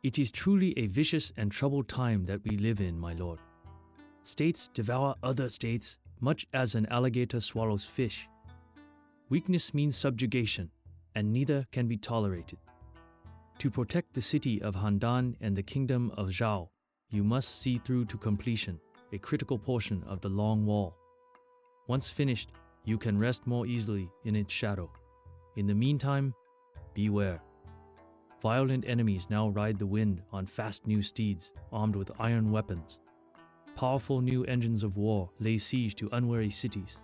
It is truly a vicious and troubled time that we live in, my lord. States devour other states, much as an alligator swallows fish. Weakness means subjugation, and neither can be tolerated. To protect the city of Handan and the kingdom of Zhou, you must see through to completion a critical portion of the Long Wall. Once finished, you can rest more easily in its shadow. In the meantime, beware. Violent enemies now ride the wind on fast new steeds, armed with iron weapons. Powerful new engines of war lay siege to unwary cities.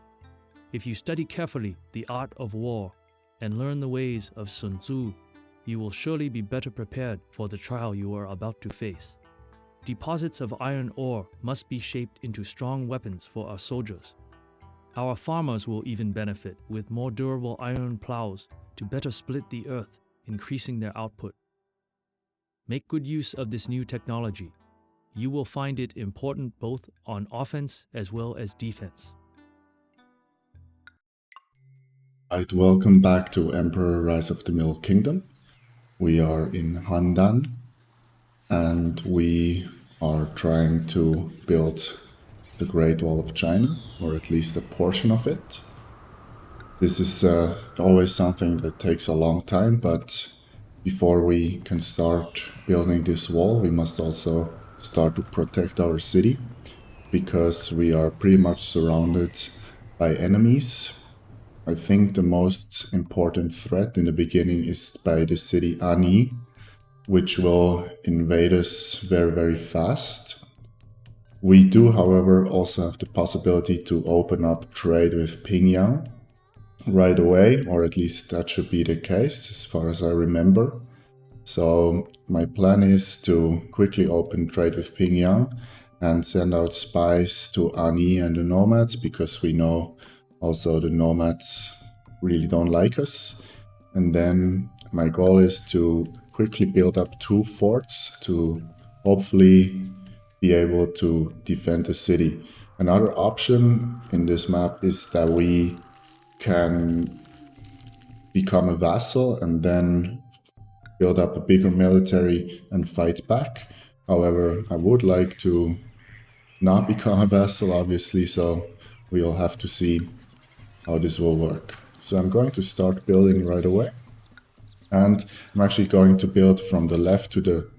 If you study carefully the art of war and learn the ways of Sun Tzu, you will surely be better prepared for the trial you are about to face. Deposits of iron ore must be shaped into strong weapons for our soldiers. Our farmers will even benefit with more durable iron plows to better split the earth, increasing their output. Make good use of this new technology. You will find it important both on offense as well as defense. Right, welcome back to Emperor Rise of the Middle Kingdom. We are in Handan and we are trying to build the Great Wall of China, or at least a portion of it. This is always something that takes a long time, but before we can start building this wall, we must also start to protect our city, because we are pretty much surrounded by enemies. I think the most important threat in the beginning is by the city Ani, which will invade us very, very fast. We do, however, also have the possibility to open up trade with Pingyang right away, or at least that should be the case as far as I remember. So my plan is to quickly open trade with Pingyang and send out spies to Ani and the nomads, because we know also the nomads really don't like us. And then my goal is to quickly build up 2 forts to hopefully be able to defend the city. Another option in this map is that we can become a vassal and then build up a bigger military and fight back. However, I would like to not become a vassal, obviously, so we'll have to see how this will work. So I'm going to start building right away. And I'm actually going to build from the left to the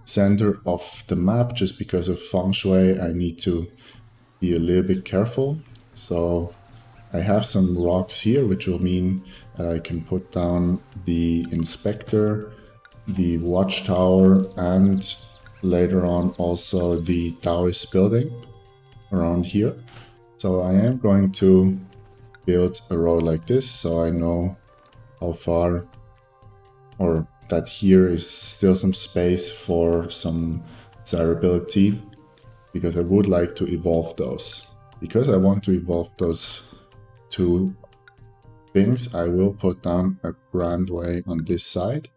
center of the map, just because of feng shui. I need to be a little bit careful. So I have some rocks here, which will mean that I can put down the inspector, the watchtower, and later on also the Taoist building around here. So I am going to build a road like this, so I know how far, or that here is still some space for some desirability, because I would like to evolve those. Because I want to evolve those 2 things, I will put down a grand way on this side,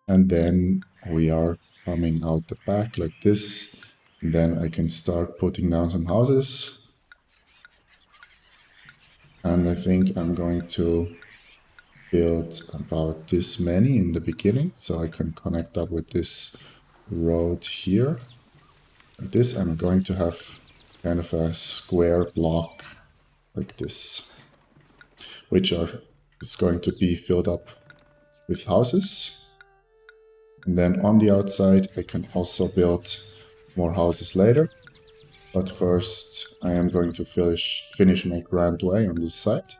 and then we are coming out the back like this, and then I can start putting down some houses. And I think I'm going to build about this many in the beginning, so I can connect up with this road here. Like this, I'm going to have kind of a square block like this, which is going to be filled up with houses. And then on the outside, I can also build more houses later. But first, I am going to finish my grand way on this side.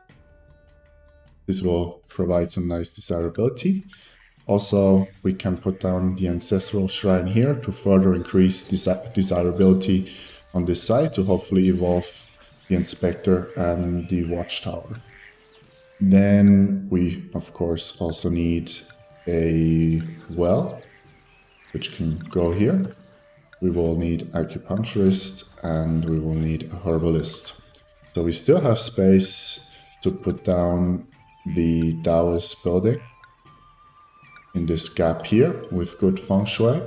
This will provide some nice desirability. Also, we can put down the ancestral shrine here to further increase desirability on this side, to hopefully evolve the inspector and the watchtower. Then we, of course, also need a well, which can go here. We will need acupuncturist and we will need a herbalist. So we still have space to put down the Taoist building in this gap here with good feng shui.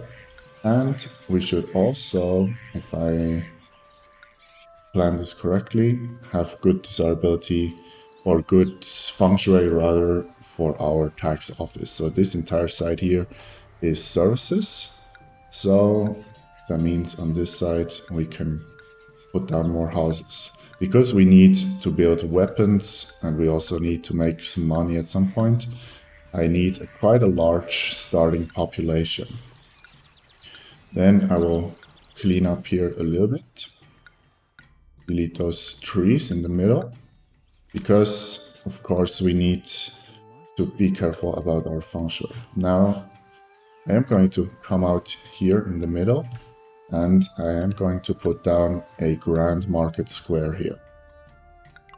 And we should also, if I plan this correctly, have good desirability, or good feng shui rather, for our tax office. So this entire side here is services. So that means on this side we can put down more houses. Because we need to build weapons and we also need to make some money at some point, I need quite a large starting population. Then I will clean up here a little bit. Delete those trees in the middle. Because, of course, we need to be careful about our feng shui. Now, I am going to come out here in the middle and I am going to put down a grand market square here.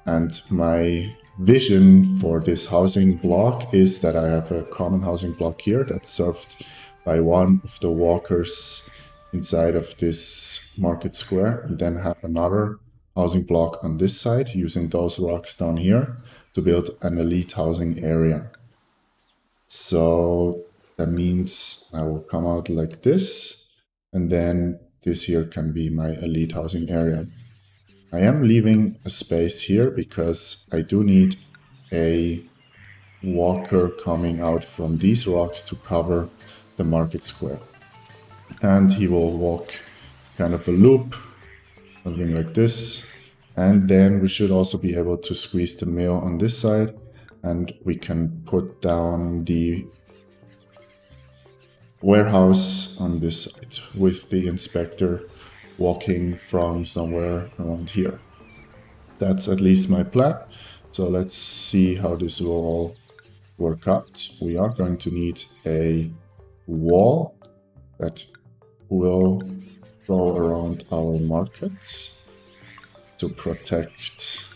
And my vision for this housing block is that I have a common housing block here that's served by one of the walkers inside of this market square, and then have another housing block on this side using those rocks down here to build an elite housing area. So that means I will come out like this, and then this here can be my elite housing area. I am leaving a space here because I do need a walker coming out from these rocks to cover the market square. And he will walk kind of a loop, something like this. And then we should also be able to squeeze the mill on this side, and we can put down the warehouse on this side with the inspector walking from somewhere around here. That's at least my plan. So let's see how this will all work out. We are going to need a wall that will go around our market to protect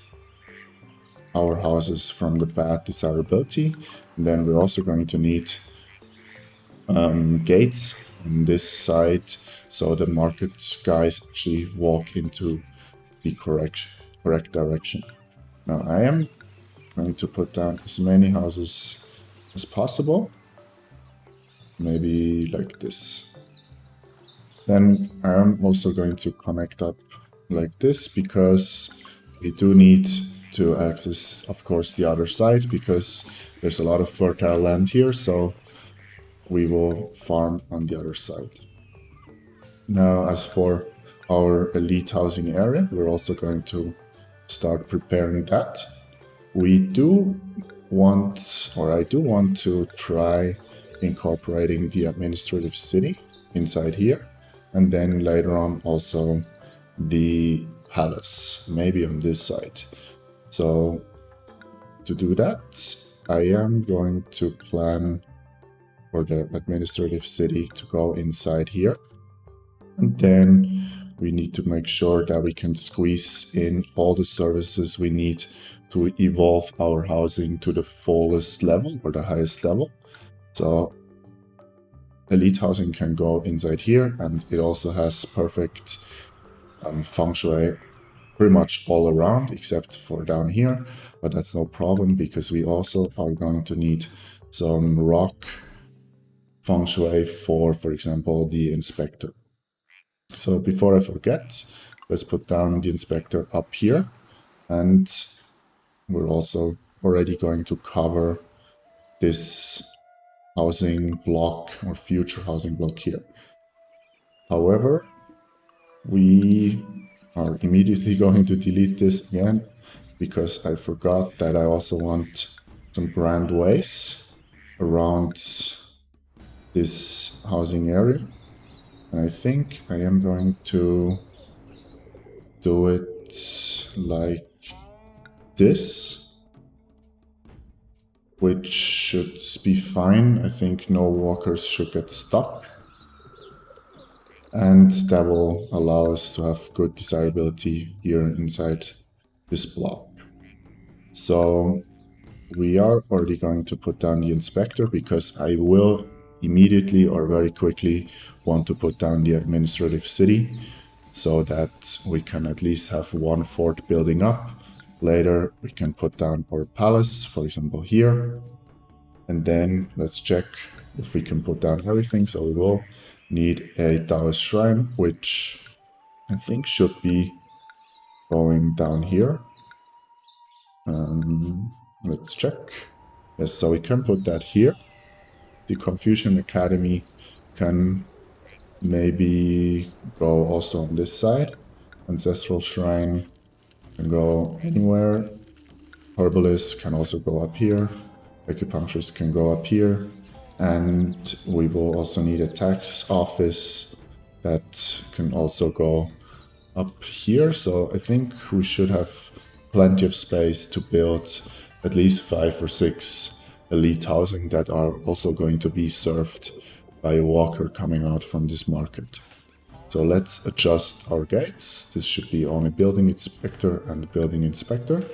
our houses from the bad desirability. And then we're also going to need gates on this side so the market guys actually walk into the correct direction. Now I am going to put down as many houses as possible, maybe like this. Then I am also going to connect up like this because we do need to access, of course, the other side because there's a lot of fertile land here, so we will farm on the other side. Now, as for our elite housing area, we're also going to start preparing that. We do want, or I do want to try incorporating the administrative city inside here, and then later on also the palace, maybe on this side. So to do that, I am going to plan for the administrative city to go inside here. And then we need to make sure that we can squeeze in all the services we need to evolve our housing to the fullest level or the highest level. So elite housing can go inside here, and it also has perfect feng shui pretty much all around except for down here, but that's no problem because we also are going to need some rock feng shui for example, the inspector. So before I forget, let's put down the inspector up here, and we're also already going to cover this housing block or future housing block here. However, we are immediately going to delete this again because I forgot that I also want some grand ways around this housing area. And I think I am going to do it like this, which should be fine. I think no walkers should get stuck. And that will allow us to have good desirability here inside this block. So we are already going to put down the inspector because I will immediately or very quickly want to put down the administrative city so that we can at least have one fort building up. Later we can put down our palace, for example here, and then let's check if we can put down everything. So we will need a Taoist shrine, which I think should be going down here. Let's check. Yes, so we can put that here. The Confucian Academy can maybe go also on this side. Ancestral Shrine can go anywhere. Herbalist can also go up here. Acupuncturist can go up here. And we will also need a tax office that can also go up here. So I think we should have plenty of space to build at least 5 or 6 elite housing that are also going to be served by a walker coming out from this market. So let's adjust our gates. This should be only building inspector and building inspector.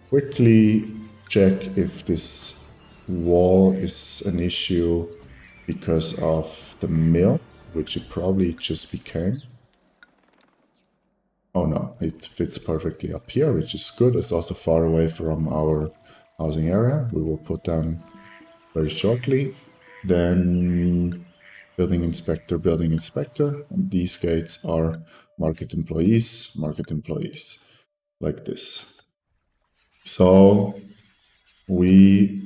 Quickly check if this wall is an issue because of the mill, which it probably just became. Oh no, it fits perfectly up here, which is good. It's also far away from our housing area. We will put down very shortly. Then building inspector, building inspector. And these gates are market employees, like this. So we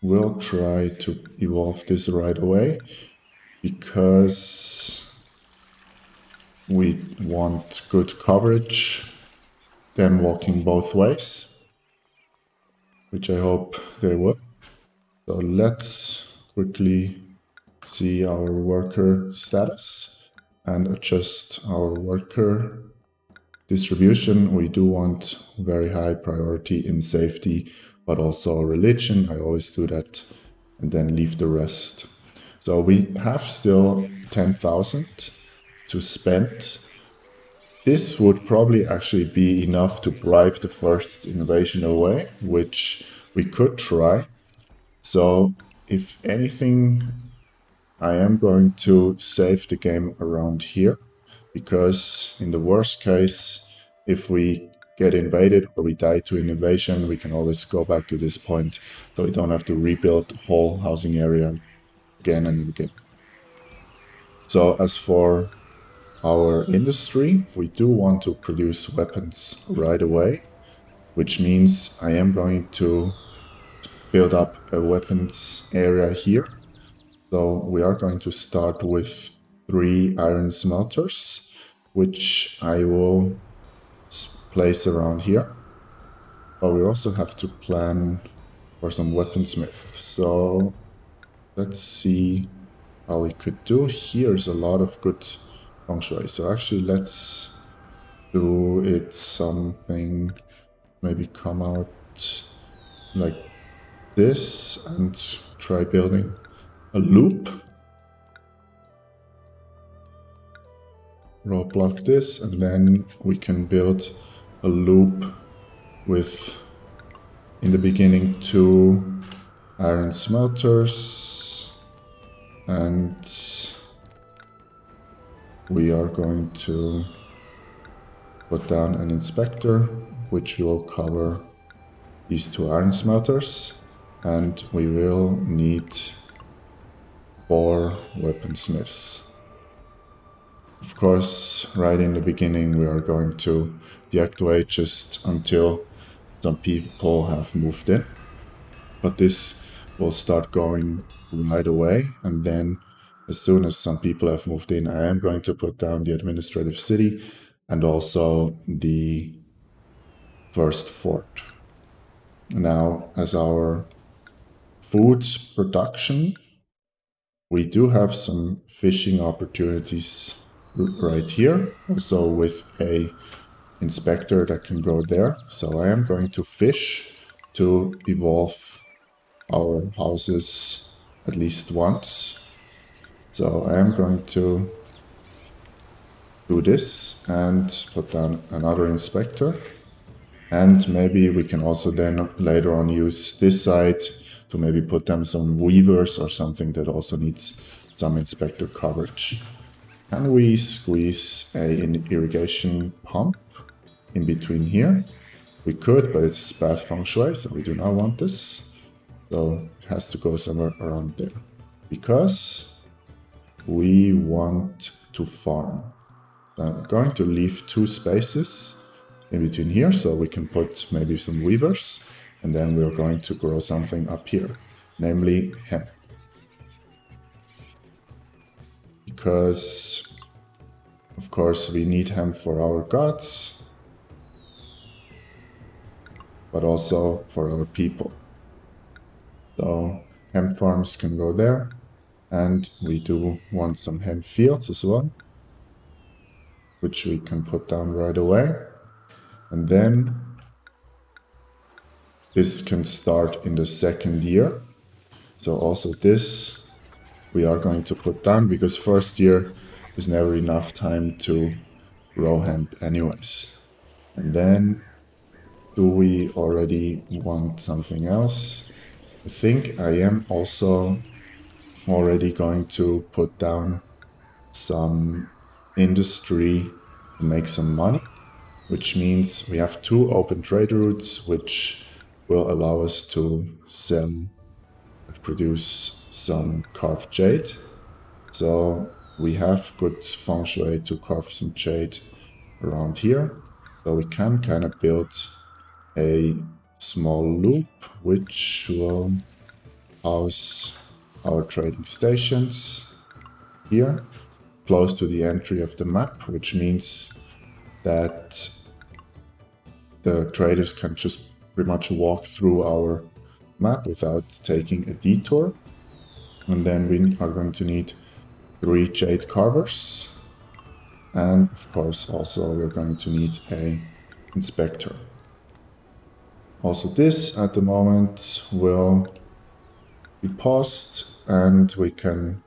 will try to evolve this right away because we want good coverage, them walking both ways, which I hope they will. So let's quickly see our worker status and adjust our worker distribution. We do want very high priority in safety, but also religion. I always do that and then leave the rest. So we have still 10,000 to spend. This would probably actually be enough to bribe the first invasion away, which we could try. So if anything, I am going to save the game around here, because in the worst case, if we get invaded or we die to an invasion, we can always go back to this point, so we don't have to rebuild the whole housing area again and again. So as for our industry, we do want to produce weapons right away, which means I am going to build up a weapons area here. So we are going to start with 3 iron smelters, which I will place around here. But we also have to plan for some weaponsmith. So let's see how we could do. Here's a lot of good feng shui. So actually let's do it something, maybe come out like this and try building a loop. Roadblock this, and then we can build a loop with, in the beginning, 2 iron smelters, and we are going to put down an inspector which will cover these 2 iron smelters, and we will need 4 weaponsmiths. Of course, right in the beginning we are going to deactivate just until some people have moved in, but this will start going right away, and then as soon as some people have moved in, I am going to put down the administrative city and also the first fort. Now, as our food production, we do have some fishing opportunities right here, also with a inspector that can go there. So I am going to fish to evolve our houses at least once. So I am going to do this and put down another inspector, and maybe we can also then later on use this side to maybe put them some weavers or something that also needs some inspector coverage. Can we squeeze an irrigation pump in between here? We could, but it's bad feng shui, so we do not want this. So it has to go somewhere around there, because we want to farm. I'm going to leave 2 spaces in between here, so we can put maybe some weavers, and then we're going to grow something up here, namely hemp. Because Of course, we need hemp for our gods, but also for our people. So hemp farms can go there, and we do want some hemp fields as well, which we can put down right away. And then this can start in the second year. So also this we are going to put down, because first year is never enough time to grow hemp anyways. And then do we already want something else? I think I am also already going to put down some industry to make some money, which means we have 2 open trade routes, which will allow us to sell and produce some carved jade. So we have good feng shui to carve some jade around here. So we can kind of build a small loop which will house our trading stations here, close to the entry of the map, which means that the traders can just pretty much walk through our map without taking a detour. And then we are going to need 3 jade carvers, and of course also we're going to need a inspector. Also this at the moment will be paused, and we can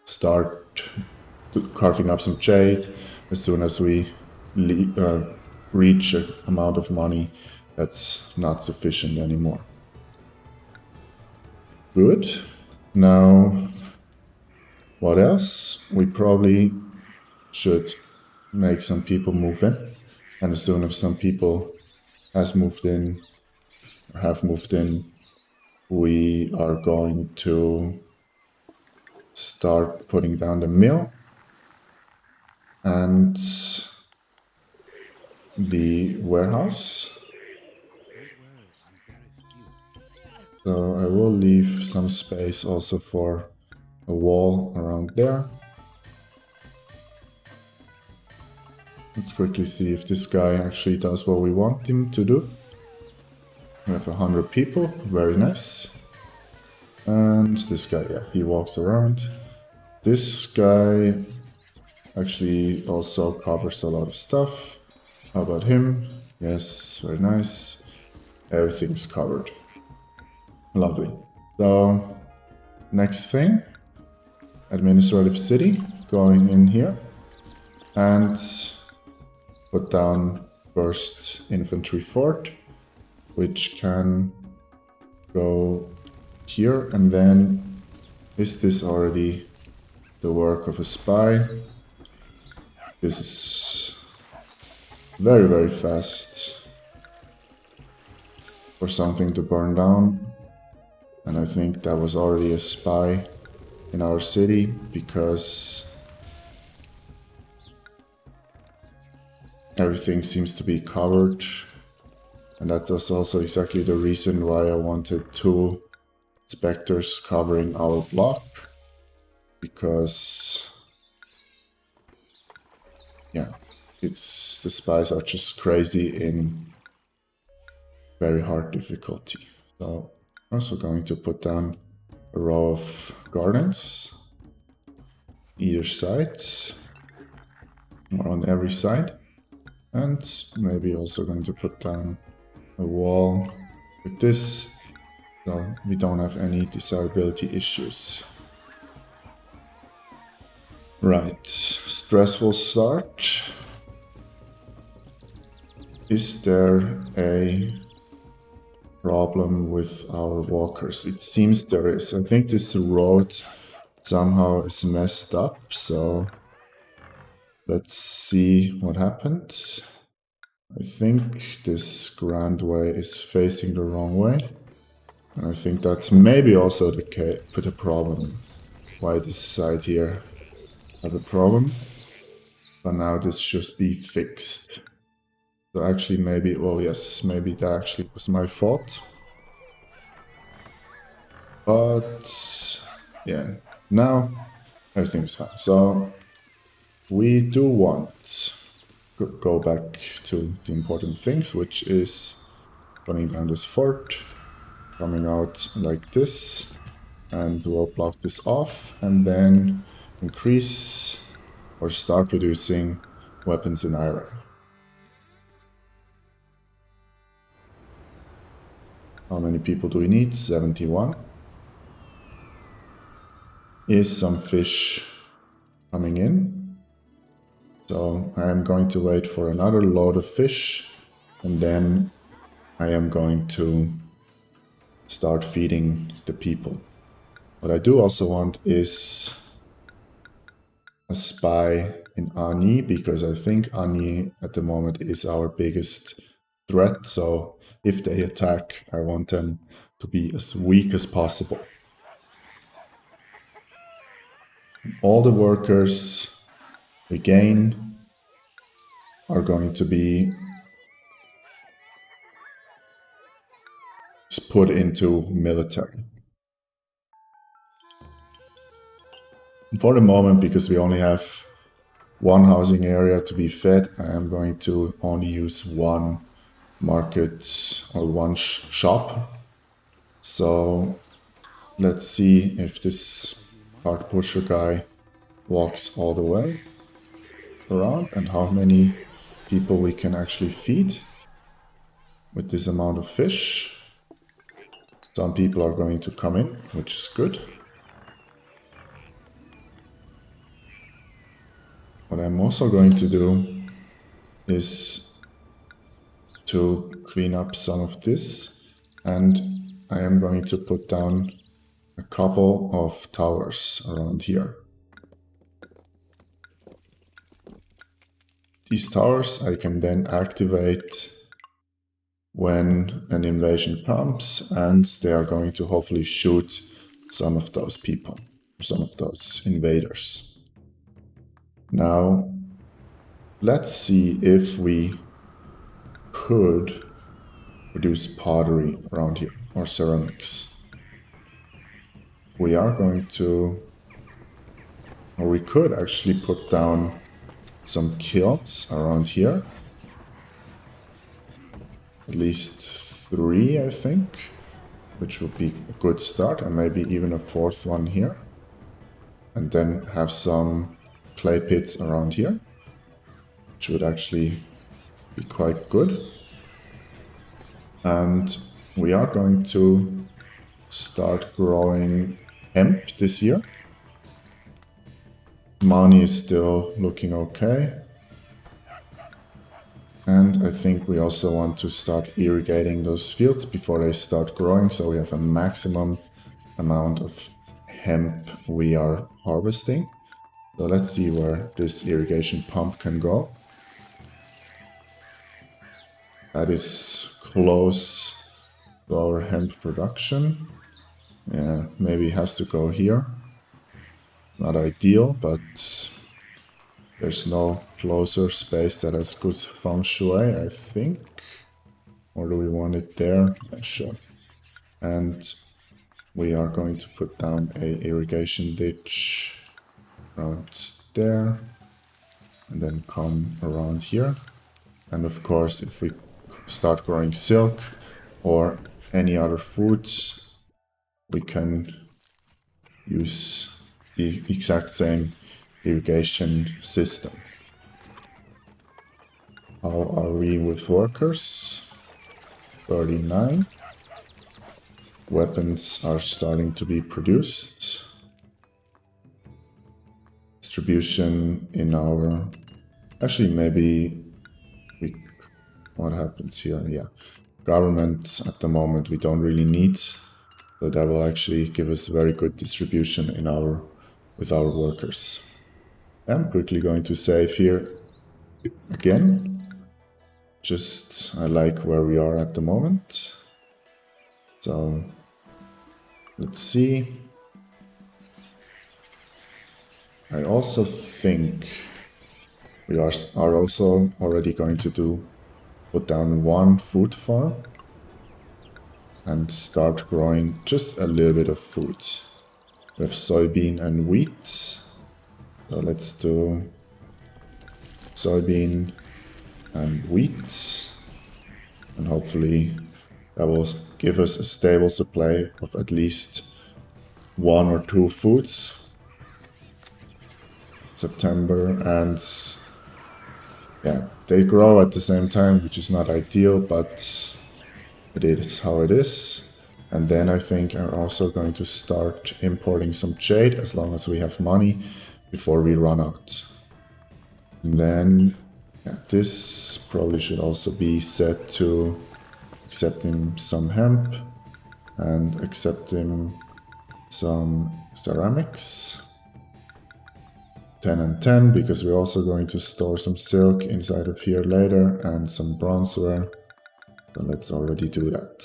start carving up some jade as soon as we reach an amount of money that's not sufficient anymore. Good. Now, what else? We probably should make some people move in, and as soon as some people have moved in, we are going to start putting down the mill and the warehouse. So I will leave some space also for a wall around there. Let's quickly see if this guy actually does what we want him to do. We have 100 people, very nice. And this guy, yeah, he walks around. This guy actually also covers a lot of stuff. How about him? Yes, very nice. Everything's covered. Lovely. So, next thing, administrative city, going in here. And put down first infantry fort, which can go here. And then, is this already the work of a spy? This is very, very fast for something to burn down. And I think that was already a spy in our city, because everything seems to be covered. And that was also exactly the reason why I wanted 2 specters covering our block, because yeah, the spies are just crazy in very hard difficulty. So I'm also going to put down a row of gardens either side, or on every side, and maybe also going to put down a wall with this, so we don't have any desirability issues. Right, stressful start. Is there a problem with our walkers? It seems there is. I think this road somehow is messed up, so let's see what happened. I think this grand way is facing the wrong way, and I think that's maybe also the problem why this side here had a problem. But now this should be fixed. So actually maybe, well, yes, maybe that actually was my fault. But yeah, now everything's fine. So we do want to go back to the important things, which is running down this fort, coming out like this, and we'll block this off, and then increase or start producing weapons in iron. How many people do we need? 71. Is some fish coming in? So I am going to wait for another load of fish, and then I am going to start feeding the people. What I do also want is a spy in Ani, because I think Ani at the moment is our biggest threat. So if they attack, I want them to be as weak as possible. All the workers we gain are going to be put into military. And for the moment, because we only have one housing area to be fed, I am going to only use one market or one shop. So let's see if this cart pusher guy walks all the way around and how many people we can actually feed with this amount of fish. Some people are going to come in, which is good. What I'm also going to do is to clean up some of this, and I am going to put down a couple of towers around here. These towers I can then activate when an invasion comes, and they are going to hopefully shoot some of those people, some of those invaders. Now, let's see if we could produce pottery around here, or ceramics. We are going to, or we could actually put down some kilns around here. At least 3, I think, which would be a good start, and maybe even a 4th one here. And then have some clay pits around here, which would actually be quite good. And we are going to start growing hemp this year. Money is still looking okay. And I think we also want to start irrigating those fields before they start growing, so we have a maximum amount of hemp we are harvesting. So let's see where this irrigation pump can go. That is close to our hemp production. Yeah, maybe it has to go here. Not ideal, but there's no closer space that has good feng shui, I think. Or do we want it there? Yeah, sure. And we are going to put down a irrigation ditch around there. And then come around here. And of course, if we start growing silk or any other foods, we can use the exact same irrigation system. How are we with workers? 39. Weapons are starting to be produced. Distribution in our... Actually, maybe... What happens here? Yeah. Government at the moment we don't really need. So that will actually give us very good distribution in with our workers. I'm quickly going to save here again. Just, I like where we are at the moment. So, let's see. I also think we are also already going to put down one food farm and start growing just a little bit of food. We have soybean and wheat. So let's do soybean and wheat. And hopefully that will give us a stable supply of at least 1 or 2 foods. September, and yeah, they grow at the same time, which is not ideal, but it is how it is. And then I think I'm also going to start importing some jade as long as we have money before we run out. And then yeah, this probably should also be set to accepting some hemp and accepting some ceramics. 10 and 10, because we're also going to store some silk inside of here later and some bronzeware. So let's already do that.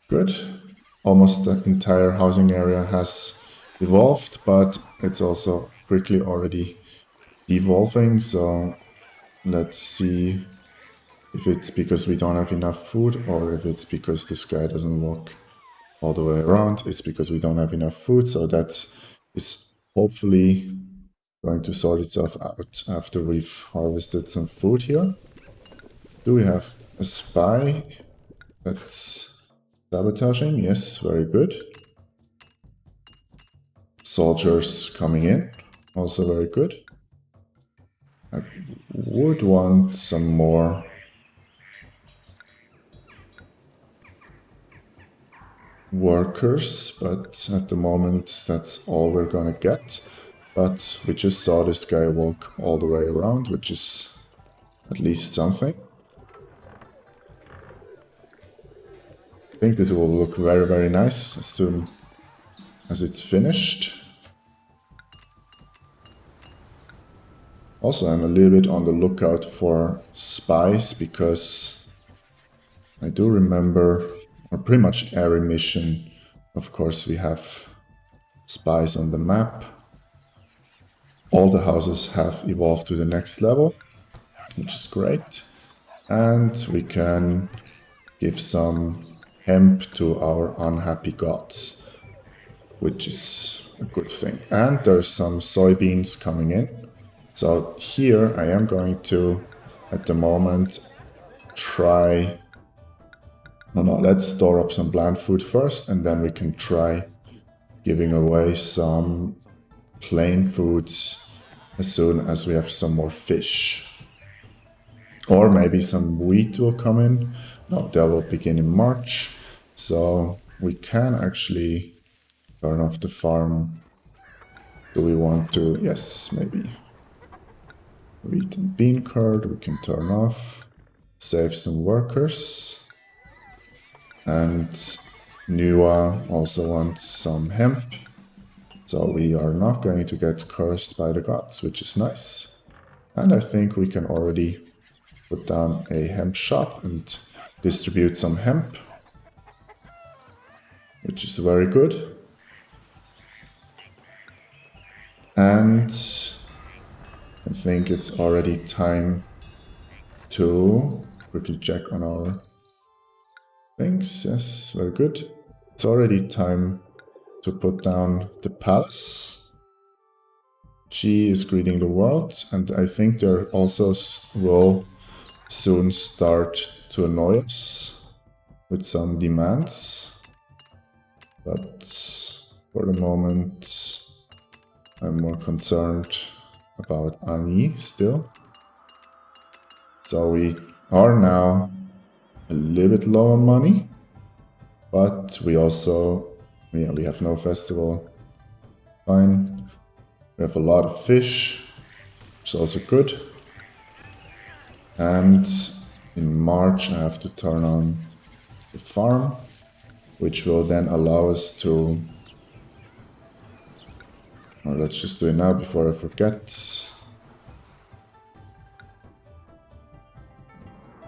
Good. Almost the entire housing area has evolved, but it's also quickly already devolving. So let's see if it's because we don't have enough food or if it's because this guy doesn't walk all the way around. It's because we don't have enough food, so that is hopefully going to sort itself out after we've harvested some food here. Do we have a spy that's sabotaging? Yes, very good. Soldiers coming in, also very good. I would want some more workers, but at the moment that's all we're gonna get. But we just saw this guy walk all the way around, which is at least something. I think this will look very, very nice as soon as it's finished. Also, I'm a little bit on the lookout for spies, because I do remember, or pretty much every mission, of course, we have spies on the map. All the houses have evolved to the next level, which is great. And we can give some hemp to our unhappy gods, which is a good thing. And there's some soybeans coming in. So here I am going to, at the moment, try... No, let's store up some bland food first, and then we can try giving away some plain foods as soon as we have some more fish. Or maybe some wheat will come in. No, that will begin in March. So we can actually turn off the farm. Do we want to? Yes, maybe. Wheat and bean curd we can turn off. Save some workers. And Nua also wants some hemp. So we are not going to get cursed by the gods, which is nice. And I think we can already put down a hemp shop and distribute some hemp, which is very good. And I think it's already time to quickly check on our things. Yes, very good. It's already time to put down the palace. She is greeting the world, and I think they also will soon start to annoy us with some demands. But for the moment, I'm more concerned about Annie still. So we are now a little bit low on money, but we also, yeah, we have no festival. Fine. We have a lot of fish, which is also good. And in March I have to turn on the farm, which will then allow us to... Well, let's just do it now before I forget.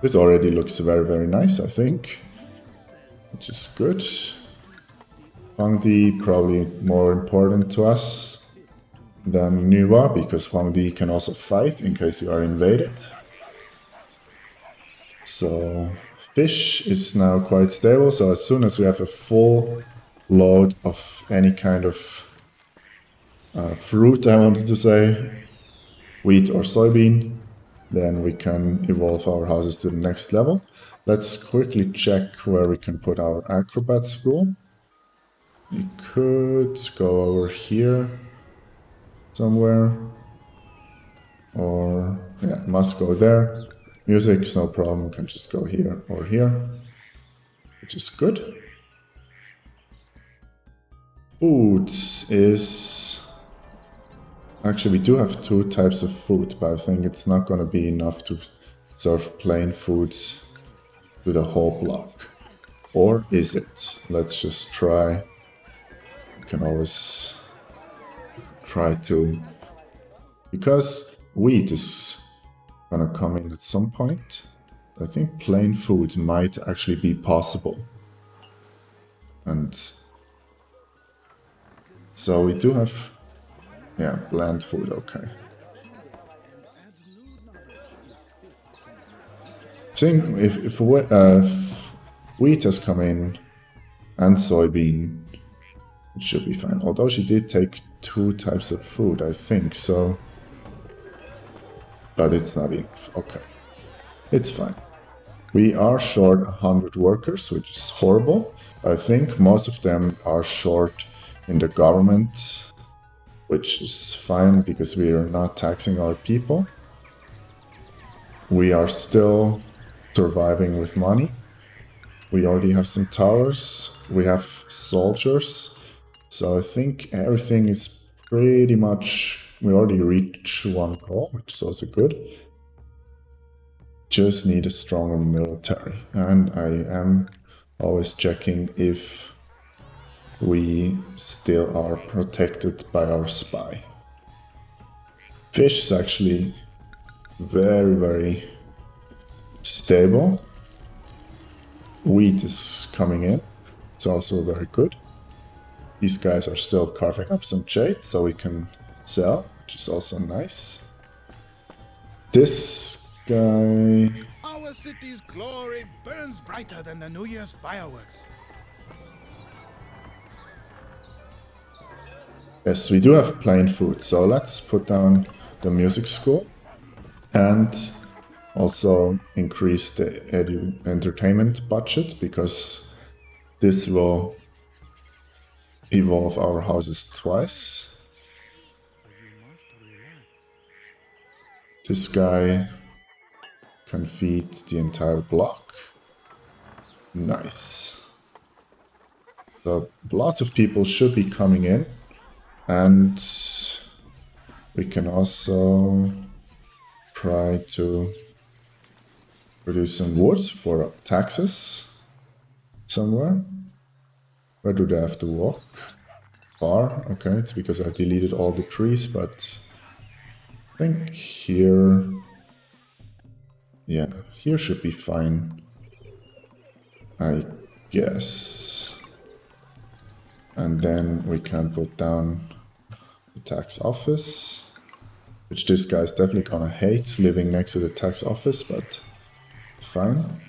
This already looks very, very nice, I think, which is good. Huangdi probably more important to us than Nuwa, because Huangdi can also fight in case you are invaded. So fish is now quite stable, so as soon as we have a full load of any kind of fruit, I wanted to say, wheat or soybean, then we can evolve our houses to the next level. Let's quickly check where we can put our acrobat school. We could go over here somewhere, or yeah, must go there. Music's no problem, we can just go here or here, which is good. Food is... Actually, we do have 2 types of food, but I think it's not going to be enough to serve plain foods to the whole block. Or is it? Let's just try. We can always try to... Because wheat is gonna come in at some point, I think plain food might actually be possible. And so we do have, yeah, bland food, okay. I think if wheat has come in and soybean, it should be fine. Although she did take 2 types of food, I think, so... But it's not enough. Okay. It's fine. We are short 100 workers, which is horrible. I think most of them are short in the government, which is fine because we are not taxing our people. We are still surviving with money. We already have some towers. We have soldiers. So I think everything is pretty much... We already reached 1 goal, which is also good. Just need a stronger military. And I am always checking if we still are protected by our spy. Fish is actually very, very stable. Wheat is coming in. It's also very good. These guys are still carving up some jade, so we can sell, which is also nice. This guy... Our city's glory burns brighter than the New Year's fireworks. Yes, we do have plain food, so let's put down the music school and also increase the entertainment budget, because this will evolve our houses twice. This guy can feed the entire block. Nice. So lots of people should be coming in, and we can also try to produce some wood for taxes somewhere. Where do they have to walk? Far? Okay, it's because I deleted all the trees, but I think here... Yeah, here should be fine, I guess. And then we can put down the tax office, which this guy's definitely gonna hate living next to the tax office, but fine.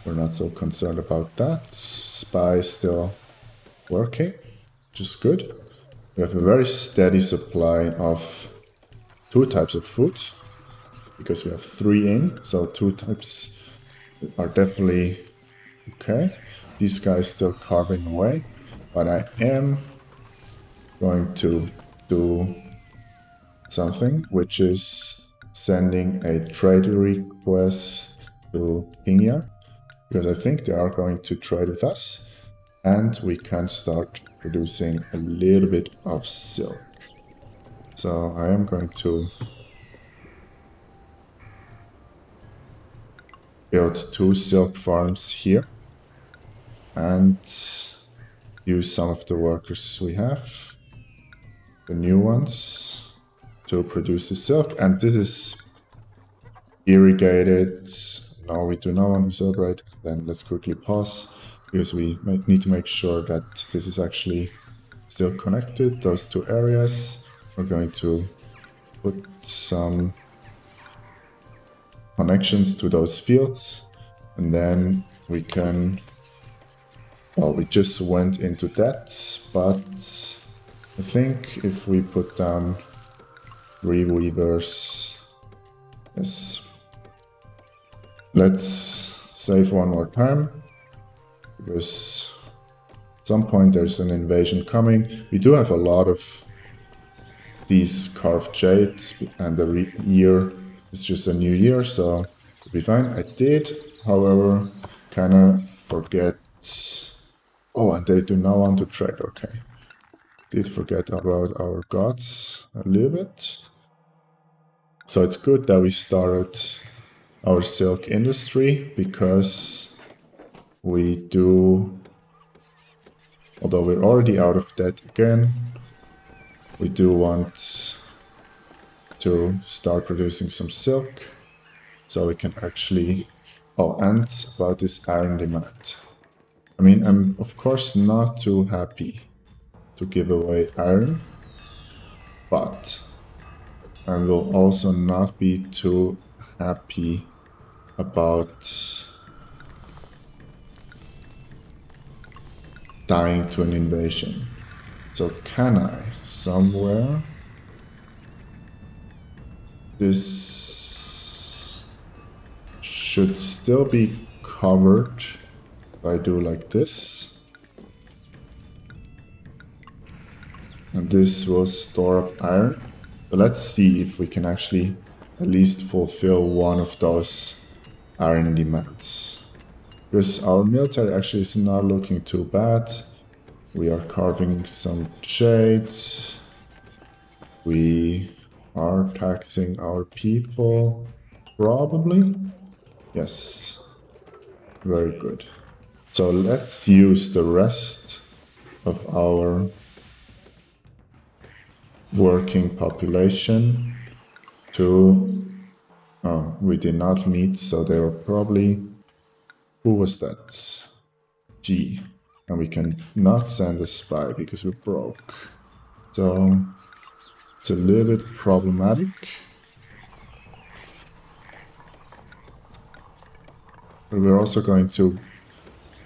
We're not so concerned about that. Spy is still working, which is good. We have a very steady supply of 2 types of food, because we have 3 in, so 2 types are definitely okay. These guys still carving away, but I am going to do something, which is sending a trade request to Pinya, because I think they are going to trade with us, and we can start producing a little bit of silk. So I am going to build 2 silk farms here and use some of the workers we have, the new ones, to produce the silk. And this is irrigated. No, we do not want to celebrate. Then let's quickly pause, because we need to make sure that this is actually still connected, those 2 areas. We're going to put some connections to those fields, and then we can... Well, we just went into that, but I think if we put down 3 weavers. Yes. Let's save one more time, because at some point there's an invasion coming. We do have a lot of these carved jades, and the year is just a new year, so it'll be fine. I did, however, kind of forget. Oh, and they do not want to trade. Okay. Did forget about our gods a little bit. So it's good that we started our silk industry, because we do, although we're already out of debt again, we do want to start producing some silk, so we can actually... Oh, and about this iron demand. I mean, I'm of course not too happy to give away iron, but I will also not be too happy about dying to an invasion. So can I somewhere... This should still be covered if I do like this. And this will store up iron. But let's see if we can actually at least fulfill one of those iron demands. Because our military actually is not looking too bad. We are carving some jades. We are taxing our people. Probably. Yes. Very good. So let's use the rest of our working population to... Oh, we did not meet, so they were probably... Who was that? G. And we can not send a spy because we're broke. So it's a little bit problematic. But we're also going to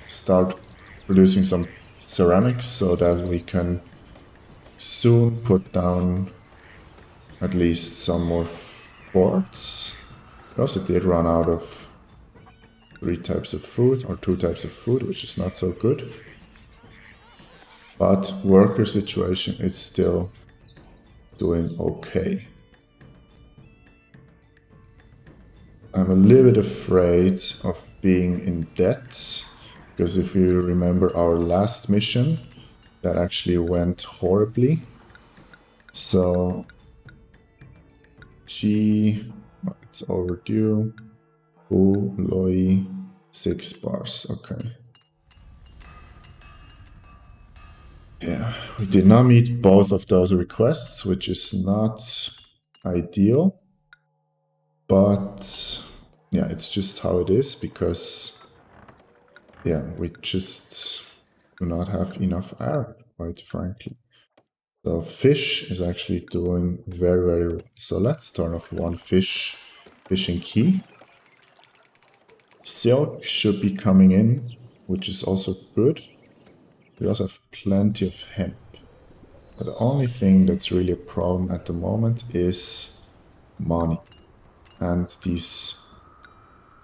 start producing some ceramics so that we can soon put down at least some more forts. We also did run out of 3 types of food, or 2 types of food, which is not so good. But worker situation is still doing okay. I'm a little bit afraid of being in debt, because if you remember our last mission, that actually went horribly. So, G, it's overdue. U, Loi, 6 bars, okay. Yeah, we did not meet both of those requests, which is not ideal. But yeah, it's just how it is, because yeah, we just do not have enough iron, quite frankly. So fish is actually doing very, very well. So let's turn off 1 fishing key. Silk should be coming in, which is also good. We also have plenty of hemp. But the only thing that's really a problem at the moment is money and these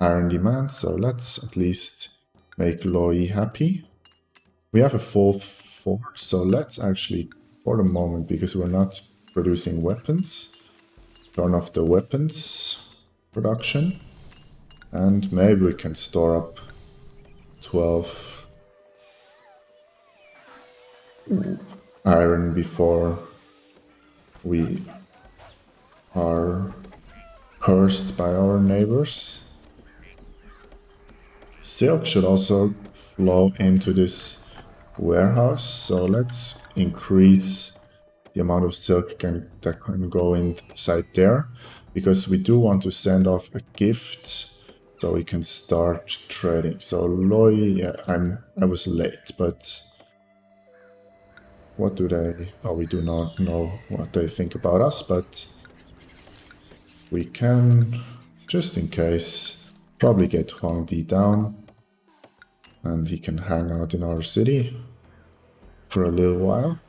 iron demands. So let's at least make Loi happy. We have a full fort, so let's actually, for the moment, because we're not producing weapons, turn off the weapons production. And maybe we can store up 12 iron before we are cursed by our neighbors. Silk should also flow into this warehouse, so let's increase the amount of silk that can go inside there, because we do want to send off a gift so we can start trading. So Loi, yeah, I was late, but what do they... Oh, we do not know what they think about us, but we can, just in case, probably get Huangdi down, and he can hang out in our city for a little while.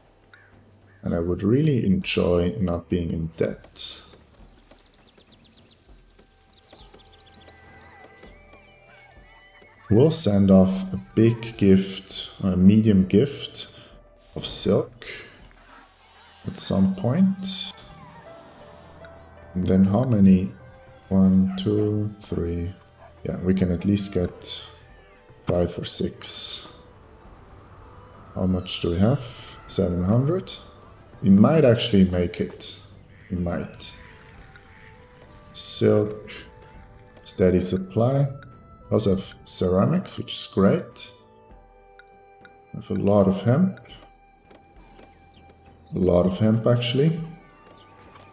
And I would really enjoy not being in debt. We'll send off a big gift, a medium gift of silk at some point. And then how many? 1, 2, 3. Yeah, we can at least get 5 or 6. How much do we have? 700. We might actually make it. We might. Silk, steady supply. We also have ceramics, which is great. We have a lot of hemp. A lot of hemp, actually.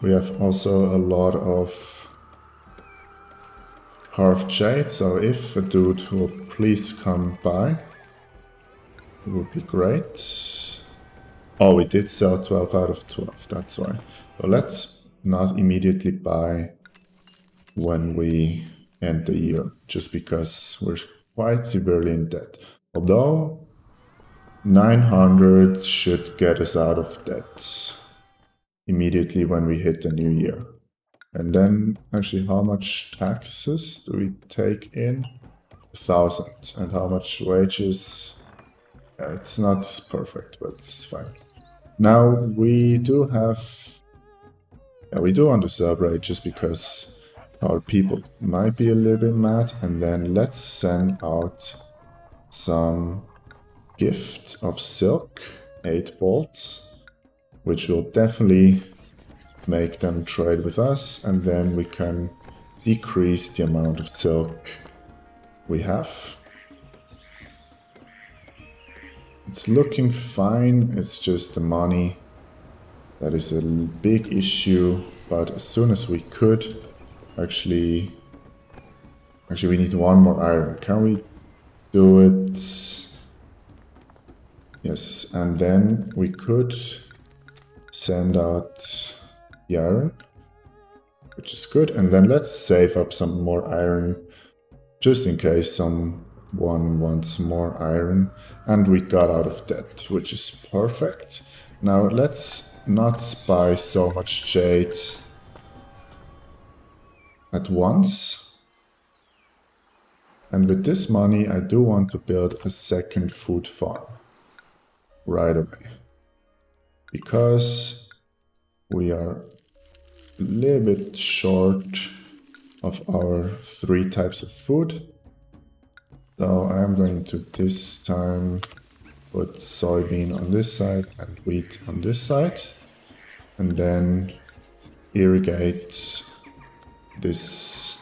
We have also a lot of carved jade, so if a dude will please come by, it would be great. Oh, we did sell 12 out of 12, that's why. So let's not immediately buy when we end the year, just because we're quite severely in debt. Although 900 should get us out of debt immediately when we hit the new year. And then, actually, how much taxes do we take in? 1,000. And how much wages? Yeah, it's not perfect, but it's fine. Now, we do have... Yeah, we do want to celebrate just because our people might be a little bit mad. And then let's send out some gift of silk, 8 bolts, which will definitely make them trade with us, and then we can decrease the amount of silk we have. It's looking fine, it's just the money that is a big issue, but as soon as we could, actually we need 1 more iron. Can we do it? Yes, and then we could send out the iron, which is good, and then let's save up some more iron just in case someone wants more iron. And we got out of debt, which is perfect. Now let's not buy so much jade at once, and with this money I do want to build a second food farm right away, because we are a little bit short of our 3 types of food. So I am going to this time put soybean on this side and wheat on this side, and then irrigate this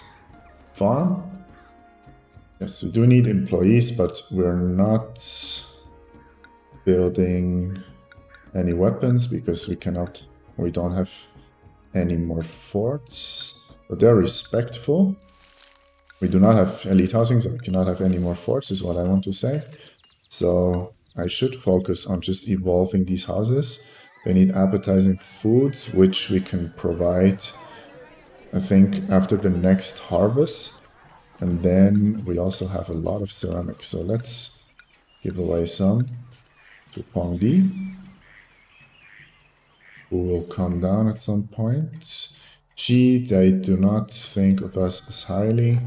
farm. Yes, we do need employees, but we're not building any weapons because we don't have any more forts, but they're respectful. We do not have elite housing, so we cannot have any more forts, is what I want to say. So I should focus on just evolving these houses. They need appetizing foods, which we can provide, I think, after the next harvest. And then we also have a lot of ceramics, so let's give away some to Pongdi, who will come down at some point. G, they do not think of us as highly.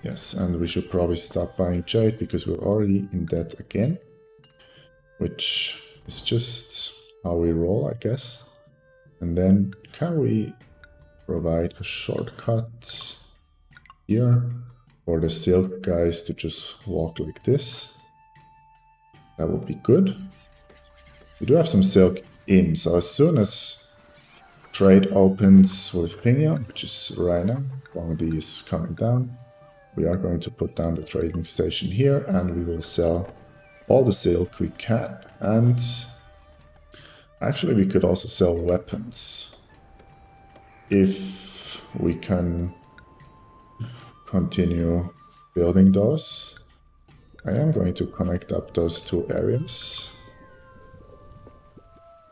Yes, and we should probably stop buying jade because we're already in debt again, which is just how we roll, I guess. And then can we provide a shortcut here for the silk guys to just walk like this? That would be good. We do have some silk in, so as soon as trade opens with Pingya, which is right now, Guangdi is coming down, we are going to put down the trading station here, and we will sell all the silk we can. And actually we could also sell weapons if we can continue building those. I am going to connect up those 2 areas,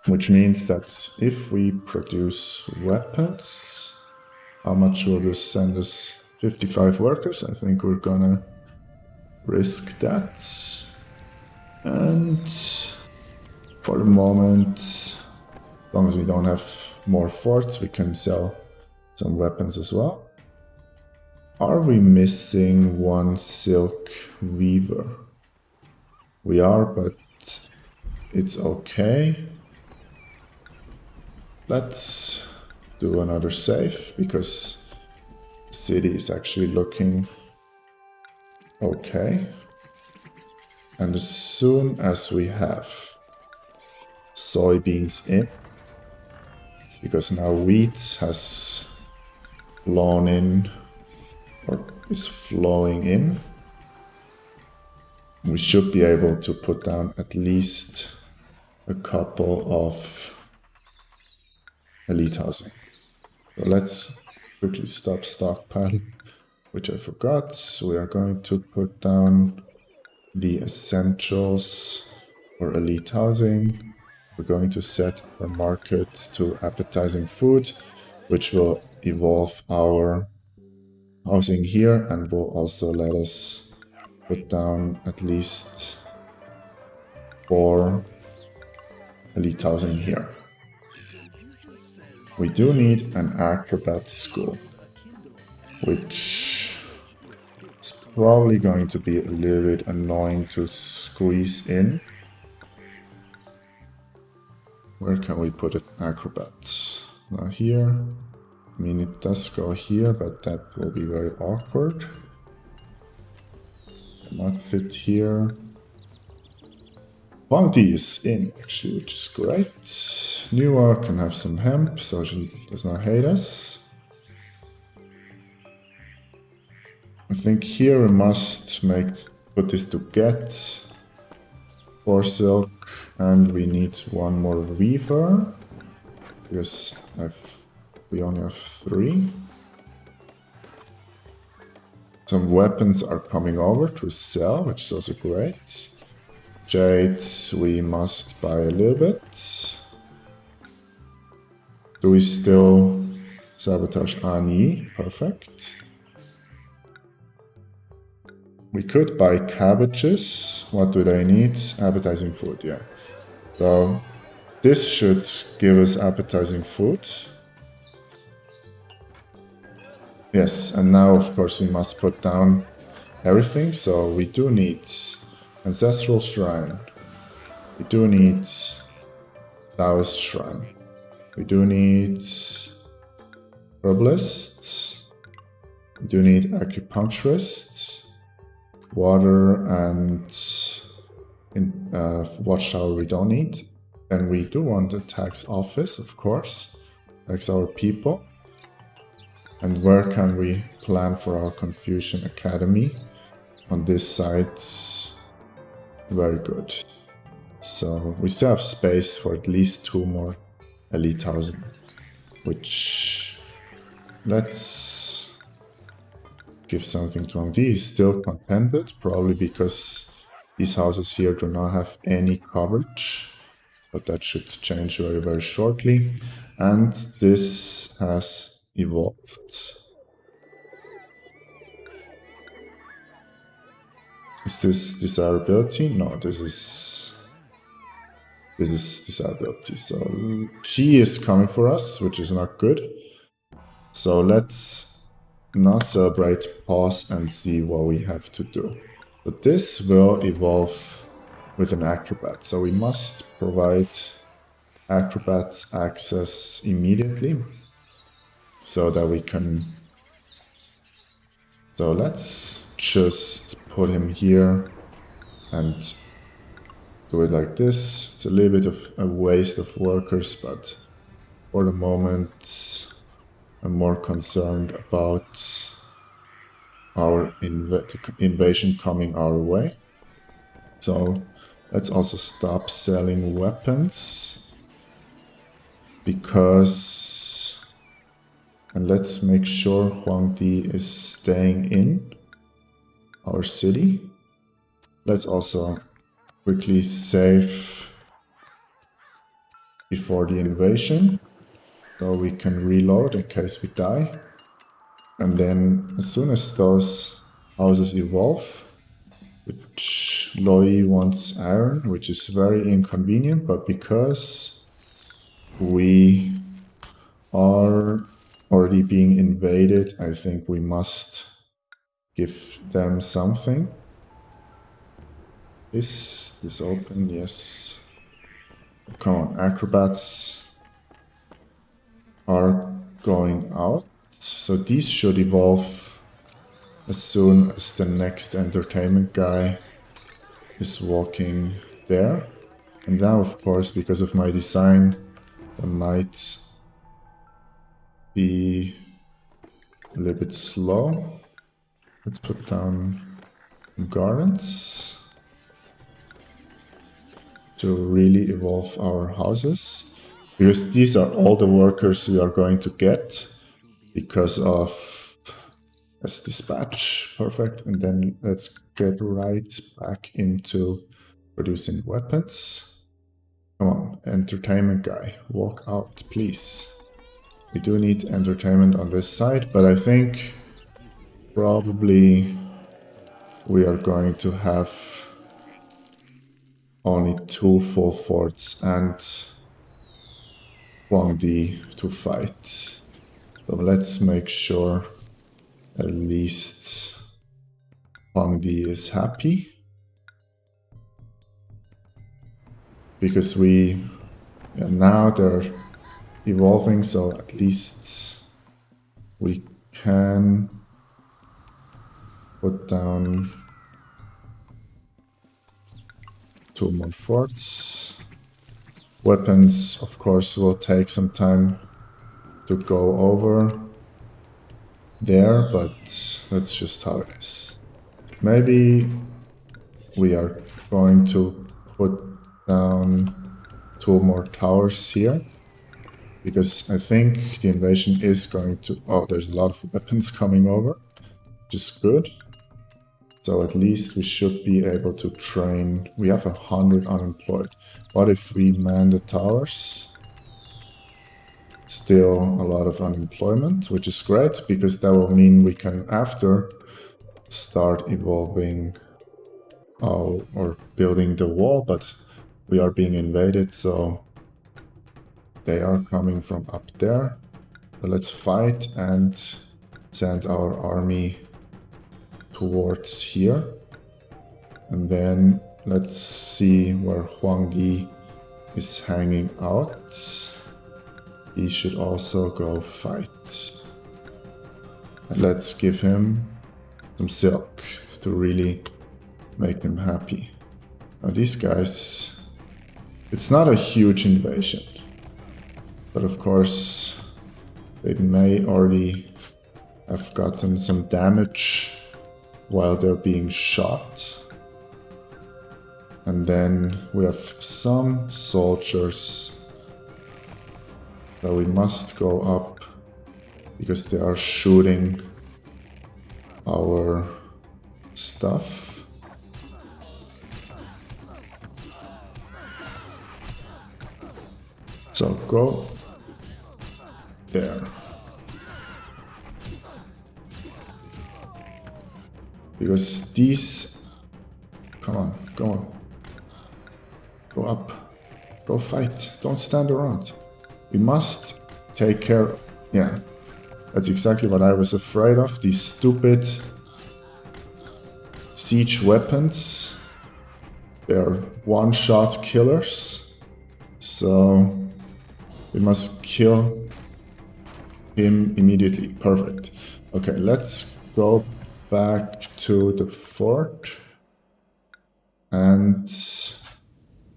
which means that if we produce weapons, how much will this send us? 55 workers. I think we're gonna risk that. And for the moment, As long as we don't have more forts, we can sell some weapons as well. Are we missing one silk weaver? We are, but it's okay. Let's do another save, because the city is actually looking okay. And as soon as we have soybeans in, because now wheat has flown in, or is flowing in, we should be able to put down at least a couple of elite housing. So let's quickly stop stockpile, which I forgot. So we are going to put down the essentials for elite housing. We're going to set our market to appetizing food, which will evolve our housing here and will also let us put down at least 4 elite housing here. We do need an acrobat school, which is probably going to be a little bit annoying to squeeze in. Where can we put it? Acrobat. Now here. I mean, it does go here, but that will be very awkward. Cannot fit here. Bounty is in, actually, which is great. Newer can have some hemp, so she does not hate us. I think here we must put this to get 4 silk, and we need 1 more weaver, because we only have 3. Some weapons are coming over to sell, which is also great. Jade, we must buy a little bit. Do we still sabotage Ani? Perfect. We could buy cabbages. What do they need? Appetizing food, yeah. So this should give us appetizing food. Yes, and now of course we must put down everything. So we do need Ancestral Shrine. We do need Taoist Shrine. We do need Herbalist. We do need Acupuncturist. Water and Watchtower we don't need. And we do want a tax office, of course. Tax our people. And where can we plan for our Confucian Academy? On this side, very good. So we still have space for at least 2 more elite housing, which let's give something to him. He's still contented, probably because these houses here do not have any coverage, but that should change very, very shortly. And this has evolved. Is this desirability? No, this is desirability. So she is coming for us, which is not good. So let's not celebrate, pause and see what we have to do. But this will evolve with an acrobat. So we must provide acrobats access immediately so that we can. So let's just put him here and do it like this. It's a little bit of a waste of workers, but for the moment I'm more concerned about our invasion coming our way. So let's also stop selling weapons, because, and let's make sure Huangdi is staying in our city. Let's also quickly save before the invasion, so we can reload in case we die. And then as soon as those houses evolve, which Loi wants iron, which is very inconvenient, but because we are already being invaded, I think we must give them something. Is this open? Yes. Come on, acrobats are going out. So these should evolve as soon as the next entertainment guy is walking there. And now, of course, because of my design, there might be a little bit slow. Let's put down gardens to really evolve our houses, because these are all the workers we are going to get because of as dispatch. Perfect. And then let's get right back into producing weapons. Come on, entertainment guy, walk out, please. We do need entertainment on this side, but I think probably we are going to have only 2 full forts and Huangdi to fight. So let's make sure at least Huangdi is happy. Because now they're evolving, so at least we can put down 2 more forts. Weapons, of course, will take some time to go over there, but that's just how it is. Maybe we are going to put down 2 more towers here, because I think the invasion is going to... Oh, there's a lot of weapons coming over, which is good. So at least we should be able to train. We have 100 unemployed. What if we man the towers? Still a lot of unemployment, which is great, because that will mean we can after start evolving or building the wall, but we are being invaded, so they are coming from up there. So let's fight and send our army towards here. And then let's see where Huangdi is hanging out. He should also go fight. And let's give him some silk to really make him happy. Now these guys, it's not a huge invasion, but of course they may already have gotten some damage while they're being shot. And then we have some soldiers that we must go up because they are shooting our stuff. So go there. Because these... Come on, go on. Go up. Go fight. Don't stand around. We must take care... Yeah, that's exactly what I was afraid of. These stupid siege weapons. They are one-shot killers. So we must kill him immediately. Perfect. Okay, let's go back to the fort and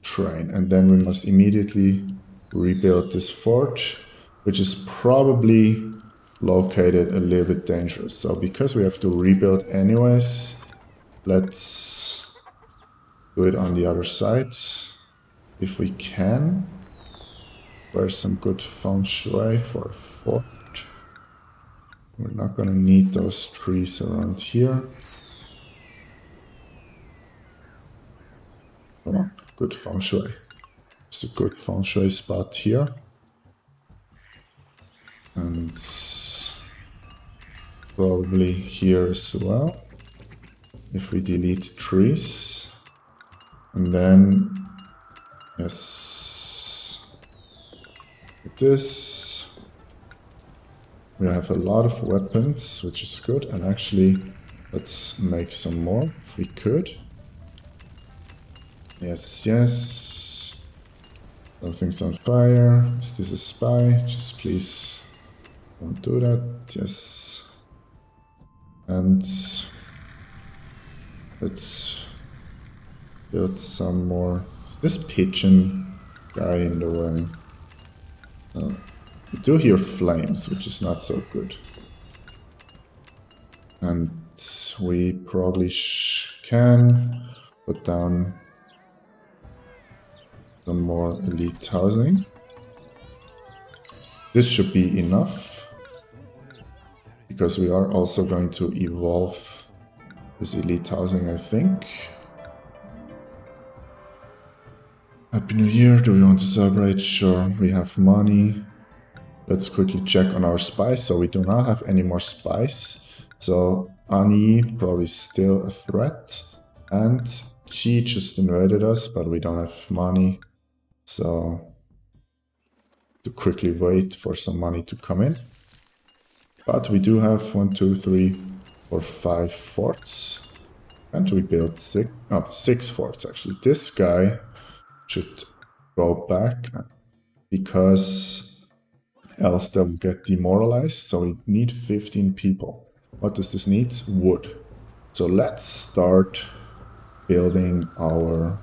train. And then we must immediately rebuild this fort, which is probably located a little bit dangerous. So because we have to rebuild anyways, let's do it on the other side if we can. Where's some good feng shui for a fort? We're not gonna need those trees around here. Come on, good feng shui. It's a good feng shui spot here. And probably here as well. If we delete trees. And then, yes. this. We have a lot of weapons, which is good. And actually, let's make some more if we could. Yes, yes. Something's on fire. Is this a spy? Just please don't do that. Yes. And let's build some more. Is this pigeon guy in the way? We do hear flames, which is not so good. And we probably can put down some more elite housing. This should be enough, because we are also going to evolve this elite housing, I think. Happy New Year, do we want to celebrate? Sure, we have money. Let's quickly check on our spies. So we do not have any more spies. So Ani probably still a threat. And Chi just invaded us, but we don't have money. So to quickly wait for some money to come in. But we do have 1, 2, 3, 4, 5 forts. And we built 6 forts actually. This guy should go back because else they'll get demoralized. So we need 15 people. What does this need? Wood. So let's start building our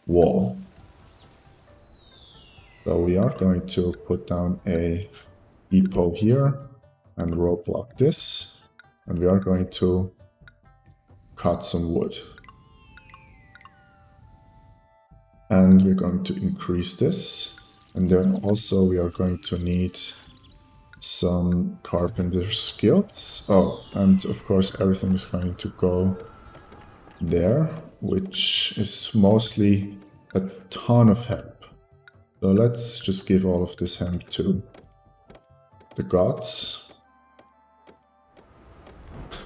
wall. So we are going to put down a depot here and roadblock this. And we are going to cut some wood. And we're going to increase this. And then also we are going to need some carpenter skills. Oh, and of course everything is going to go there, which is mostly a ton of hemp. So let's just give all of this hemp to the gods.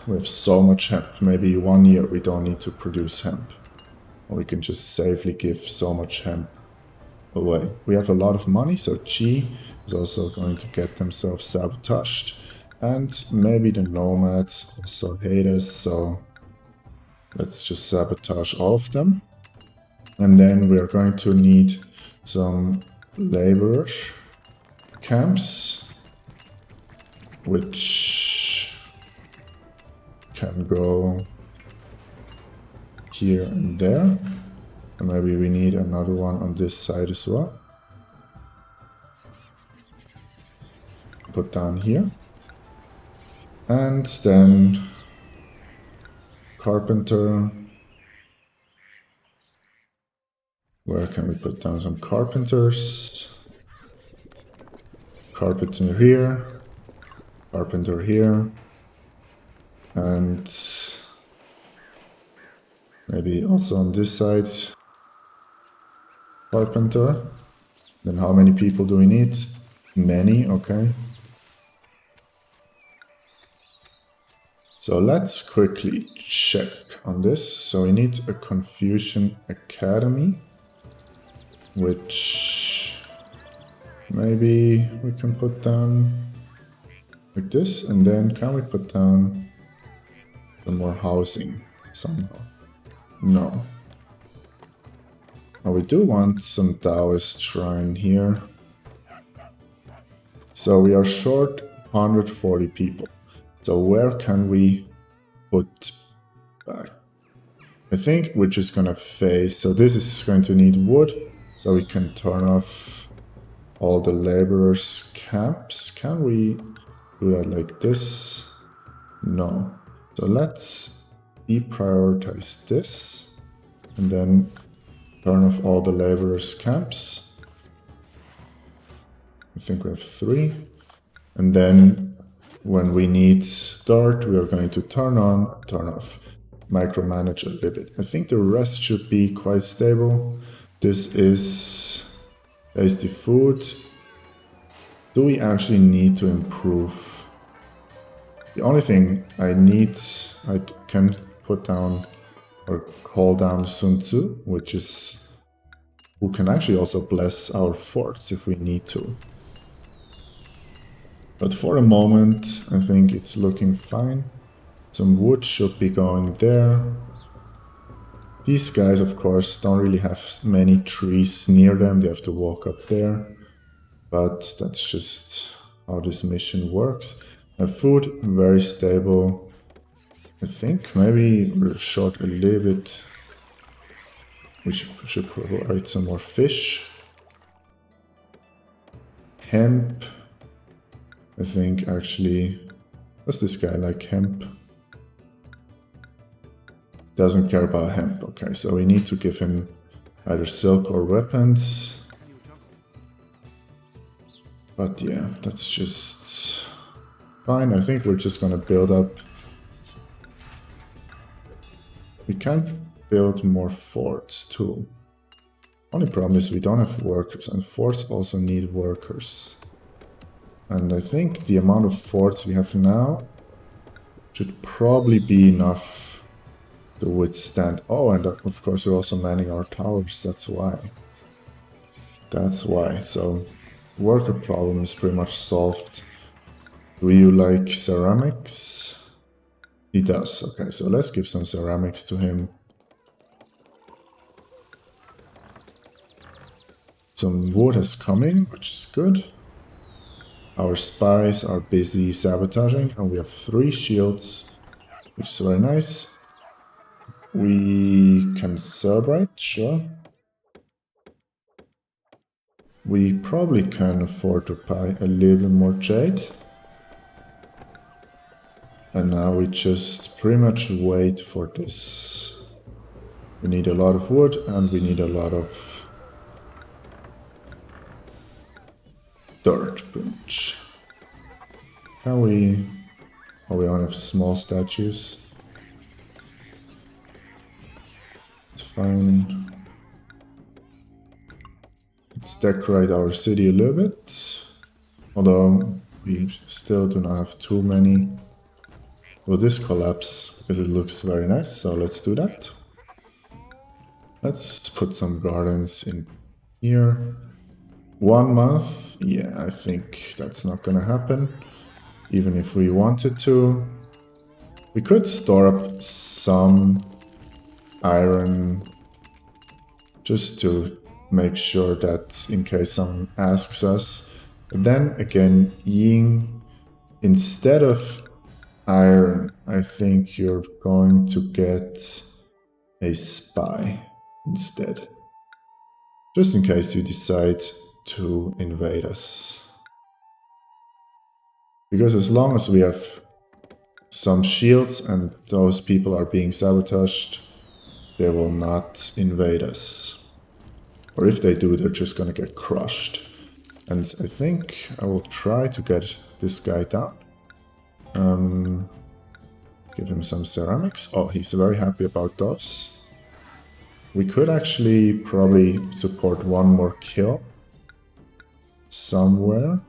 We have so much hemp. Maybe 1 year we don't need to produce hemp. Or we can just safely give so much hemp away. We have a lot of money, so Chi is also going to get themselves sabotaged. And maybe the nomads also hate us, so let's just sabotage all of them. And then we are going to need some laborer camps, which can go here and there. And maybe we need another one on this side as well. Put down here. And then carpenter. Where can we put down some carpenters? Carpenter here. Carpenter here. And maybe also on this side. Carpenter. Then how many people do we need? Many, okay. So let's quickly check on this. So we need a Confucian Academy, which maybe we can put down like this. And then can we put down some more housing somehow? No. Oh, we do want some Taoist shrine here. So we are short 140 people. So where can we put back? I think we're just gonna face. So this is going to need wood. So we can turn off all the laborers' camps. Can we do that like this? No. So let's deprioritize this. And then turn off all the laborers' camps. I think we have 3. And then when we need dirt, we are going to turn on, turn off, micromanage a little bit. I think the rest should be quite stable. This is tasty food. Do we actually need to improve? The only thing I can put down or call down Sun Tzu, which is who can actually also bless our forts if we need to. But for the moment, I think it's looking fine. Some wood should be going there. These guys, of course, don't really have many trees near them. They have to walk up there. But that's just how this mission works. Food, very stable. I think maybe we're short a little bit. We should provide some more fish. Hemp. I think actually, does this guy like hemp? Doesn't care about hemp. Okay, so we need to give him either silk or weapons. But yeah, that's just fine. I think we're just gonna build up. We can build more forts too. Only problem is we don't have workers, and forts also need workers. And I think the amount of forts we have now should probably be enough to withstand. Oh, and of course we're also manning our towers, that's why. That's why. So, worker problem is pretty much solved. Do you like ceramics? He does. Okay, so let's give some ceramics to him. Some wood is coming, which is good. Our spies are busy sabotaging, and we have 3 shields, which is very nice. We can celebrate, sure. We probably can afford to buy a little bit more jade. And now we just pretty much wait for this. We need a lot of wood, and we need a lot of dirt, pretty much. Can we... Oh, we only have small statues. It's fine. Let's decorate our city a little bit. Although, we still do not have too many. Will this collapse? Because it looks very nice, so let's do that. Let's put some gardens in here. 1 month? Yeah, I think that's not gonna happen. Even if we wanted to. We could store up some iron just to make sure that in case someone asks us. But then again, Ying, instead of iron, I think you're going to get a spy instead. Just in case you decide to invade us. Because as long as we have some shields and those people are being sabotaged, they will not invade us. Or if they do, they're just gonna get crushed. And I think I will try to get this guy down. Give him some ceramics. Oh, he's very happy about those. We could actually probably support 1 more kill somewhere.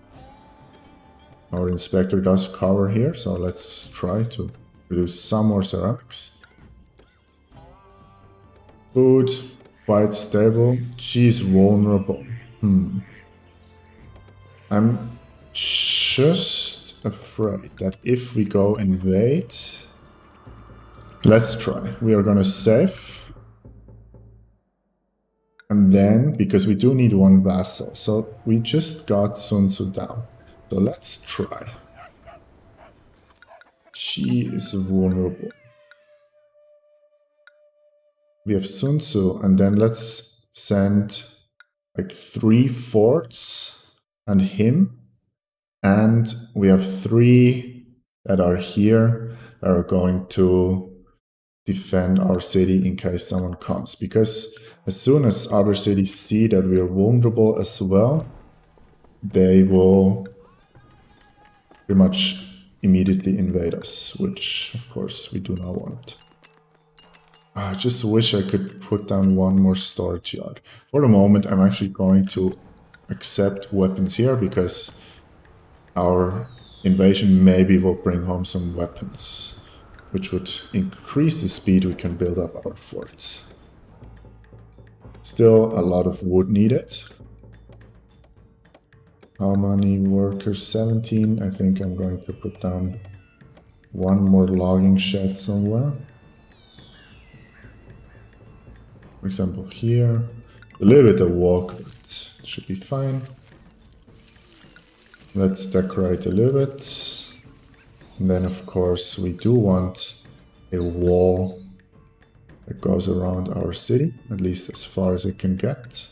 Our inspector does cover here, so let's try to produce some more ceramics. Food, quite stable. She's vulnerable. I'm just afraid that if we go invade... Let's try. We are gonna save. And then, because we do need 1 vassal, so we just got Sun Tzu down. So let's try. She is vulnerable. We have Sun Tzu, and then let's send like 3 forts and him. And we have 3 that are here that are going to defend our city in case someone comes. Because as soon as other cities see that we are vulnerable as well, they will pretty much immediately invade us, which of course we do not want. I just wish I could put down 1 more storage yard. For the moment, I'm actually going to accept weapons here because our invasion maybe will bring home some weapons, which would increase the speed we can build up our forts. Still a lot of wood needed. How many workers? 17. I think I'm going to put down one more logging shed somewhere. For example, here. A little bit of walk, but it should be fine. Let's decorate a little bit. And then, of course, we do want a wall that goes around our city, at least as far as it can get.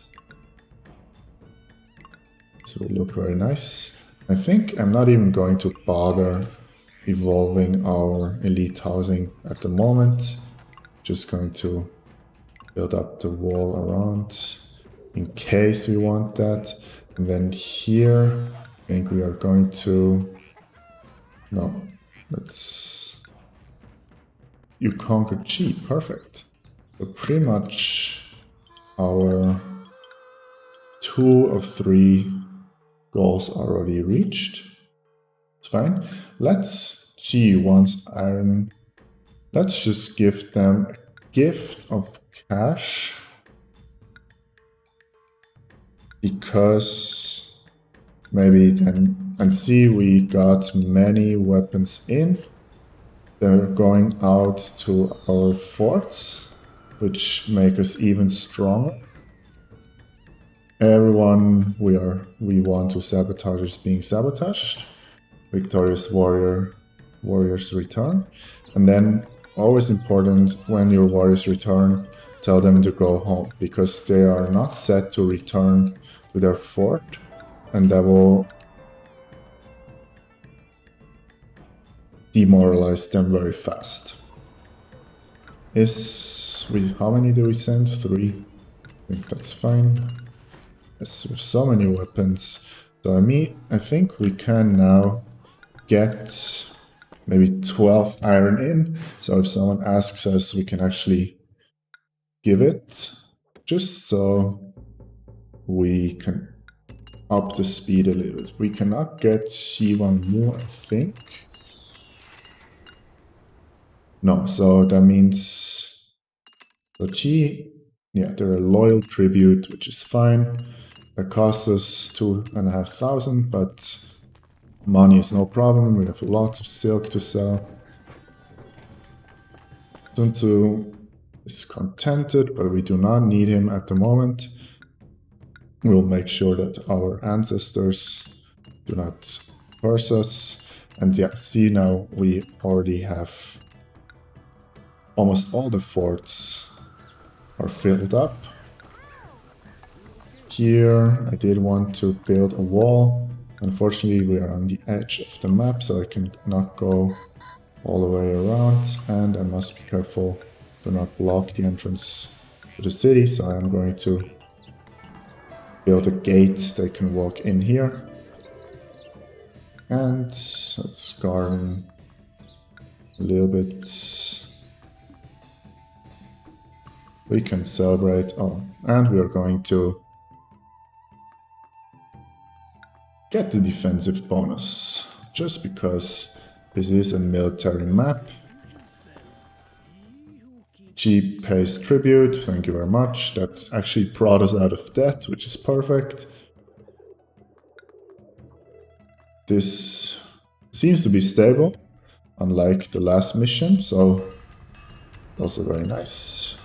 So it will look very nice. I think I'm not even going to bother evolving our elite housing at the moment. Just going to build up the wall around in case we want that. And then here, I think we are going to... No, let's... You conquered Chi, perfect. So pretty much our 2 of 3 goals already reached. It's fine. Let's... Chi wants iron. Let's just give them a gift of cash. Because maybe then... And see, we got many weapons in. They're going out to our forts, which make us even stronger. Everyone we want to sabotage is being sabotaged. Victorious warriors return. And then, always important, when your warriors return, tell them to go home, because they are not set to return to their fort, and that will demoralize them very fast. How many do we send? 3. I think that's fine. Yes, with so many weapons. So I think we can now get maybe 12 iron in. So if someone asks us, we can actually give it, just so we can up the speed a little bit. We cannot get Shivan Mu, I think. No, so that means the Chi, yeah, they're a loyal tribute, which is fine. That costs us 2,500, but money is no problem. We have lots of silk to sell. Sun Tzu is contented, but we do not need him at the moment. We'll make sure that our ancestors do not curse us. And yeah, see, now we already have almost all the forts are filled up. Here, I did want to build a wall. Unfortunately, we are on the edge of the map, so I cannot go all the way around. And I must be careful to not block the entrance to the city, so I am going to build a gate they can walk in here. And let's garden a little bit. We can celebrate. Oh, and we are going to get the defensive bonus, just because this is a military map. G pays tribute, thank you very much. That actually brought us out of debt, which is perfect. This seems to be stable, unlike the last mission, so also very nice.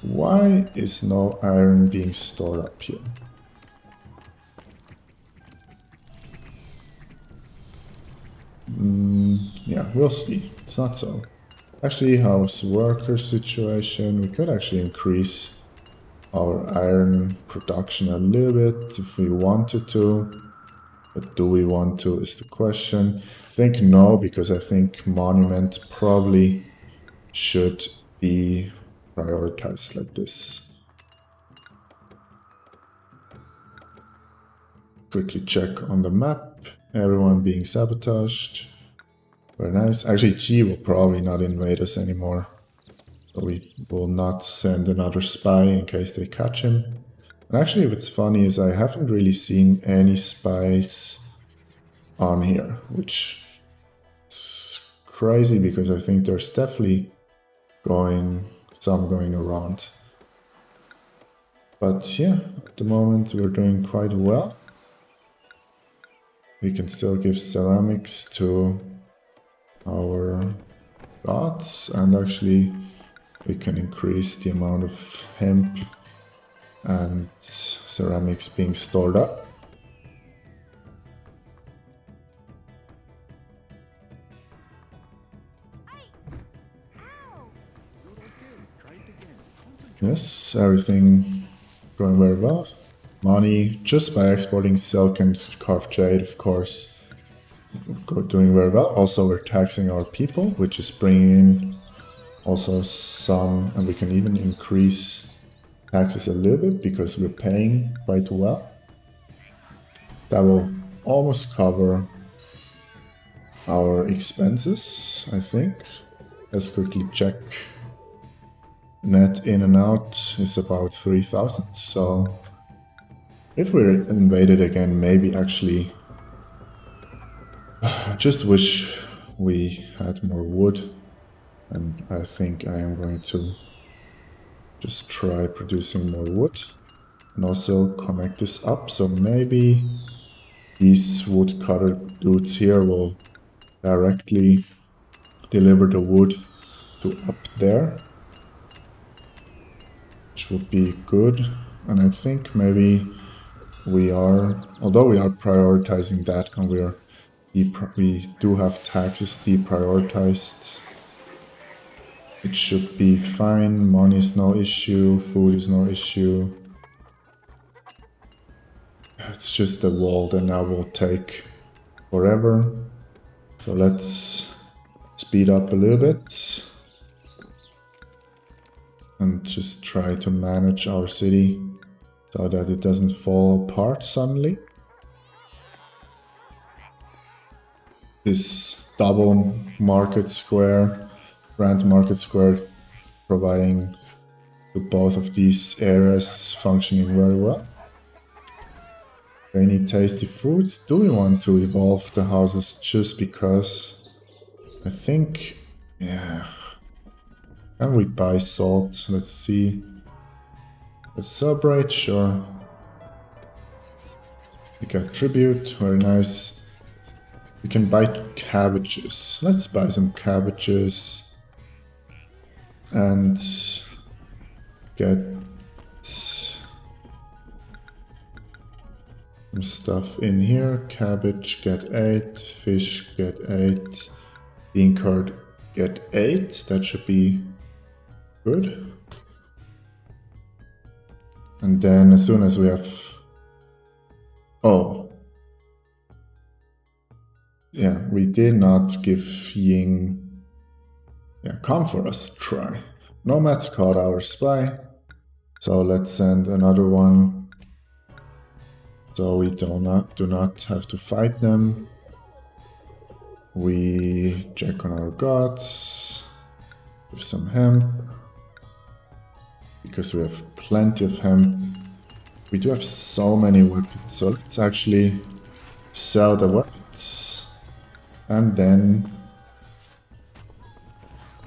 Why is no iron being stored up here? Yeah, we'll see. It's not so. Actually, how's worker situation? We could actually increase our iron production a little bit if we wanted to. But do we want to is the question. I think no, because I think Monument probably should be prioritized like this. Quickly check on the map. Everyone being sabotaged. Very nice. Actually, G will probably not invade us anymore. So we will not send another spy in case they catch him. And actually, what's funny is I haven't really seen any spies on here, which is crazy because I think there's definitely some going around. But yeah, at the moment we're doing quite well. We can still give ceramics to our gods, and actually we can increase the amount of hemp and ceramics being stored up. Yes, everything going very well. Money, just by exporting silk and carved jade, of course, doing very well. Also, we're taxing our people, which is bringing in also some, and we can even increase taxes a little bit because we're paying quite well. That will almost cover our expenses, I think. Let's quickly check. Net in and out is about 3,000, so if we're invaded again, maybe actually I just wish we had more wood, and I think I am going to just try producing more wood and also connect this up, so maybe these woodcutter dudes here will directly deliver the wood to up there, which would be good. And I think maybe we are, although we are prioritizing that, and we do have taxes deprioritized, it should be fine. Money is no issue, food is no issue. It's just the wall that now will take forever. So let's speed up a little bit and just try to manage our city so that it doesn't fall apart suddenly. This double market square, grand market square, providing to both of these areas functioning very well. They need tasty food. Do we want to evolve the houses just because? I think, yeah. Can we buy salt? Let's see. Let's celebrate, sure. We got tribute, very nice. We can buy cabbages. Let's buy some cabbages. And get some stuff in here. Cabbage, get 8. Fish, get 8. Bean curd, get 8. That should be good. And then as soon as we have... Oh. Yeah, we did not give Ying... Yeah, come for us, try. Nomads caught our spy. So let's send another one. So we do not have to fight them. We check on our gods. With some hemp. Because we have plenty of hemp. We do have so many weapons. So let's actually sell the weapons. And then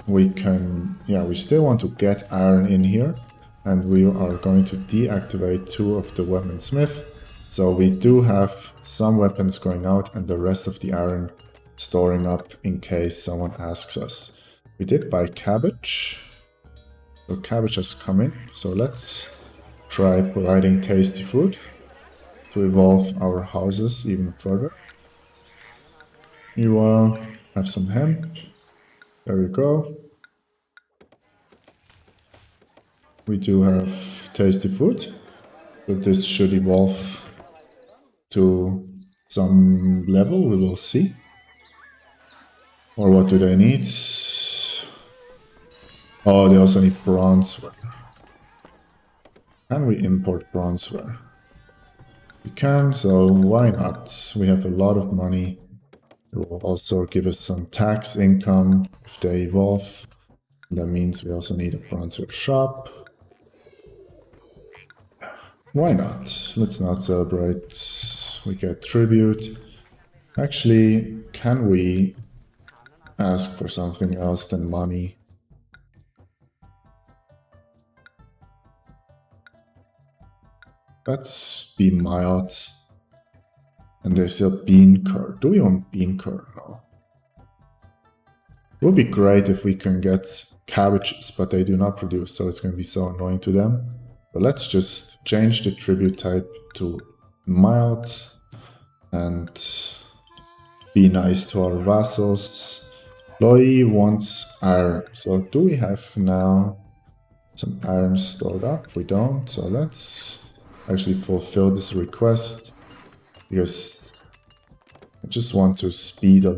we can, yeah, we still want to get iron in here. And we are going to deactivate 2 of the weaponsmith. So we do have some weapons going out and the rest of the iron storing up in case someone asks us. We did buy cabbage. So cabbage has come in. So let's try providing tasty food to evolve our houses even further. You have some hemp. There we go. We do have tasty food. So this should evolve to some level, we will see. Or what do they need? Oh, they also need bronzeware. Can we import bronzeware? We can, so why not? We have a lot of money. It will also give us some tax income if they evolve. That means we also need a bronzeware shop. Why not? Let's not celebrate. We get tribute. Actually, can we ask for something else than money? Let's be mild And there's a bean curd. Do we want bean curd? No. It would be great if we can get cabbages, but they do not produce, so it's going to be so annoying to them. But let's just change the tribute type to mild and be nice to our vassals. Loi wants iron. So do we have now some iron stored up? We don't, so let's actually fulfill this request, because I just want to speed up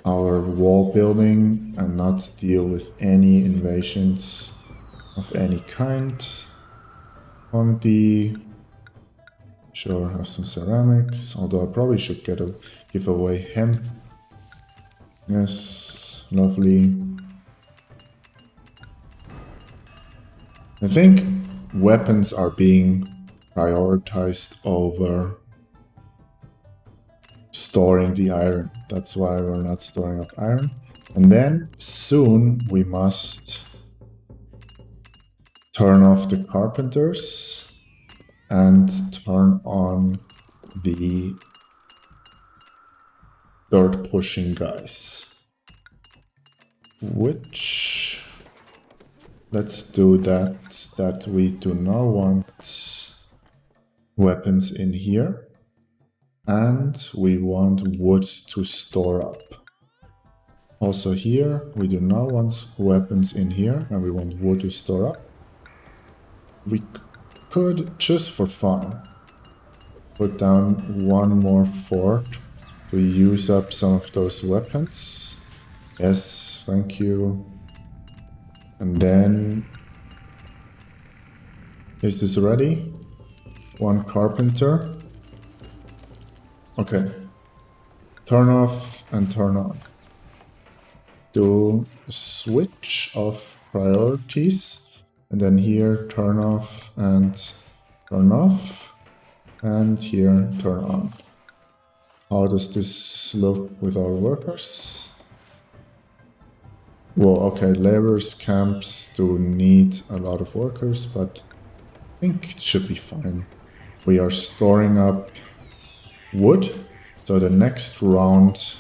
our wall building and not deal with any invasions of any kind. On the sure, have some ceramics, although I probably should give away hemp. Yes, lovely. I think weapons are being prioritized over storing the iron. That's why we're not storing up iron. And then soon we must turn off the carpenters and turn on the dirt pushing guys. Which, let's do that we do not want weapons in here. And we want wood to store up. Also here, we do not want weapons in here, and we want wood to store up. We could, just for fun, put down one more fort to use up some of those weapons. Yes, thank you. And then, is this ready? One carpenter. Okay, turn off and turn on. Do a switch of priorities, and then here turn off, and here turn on. How does this look with our workers? Well, okay, laborers camps do need a lot of workers, but I think it should be fine. We are storing up wood, so the next round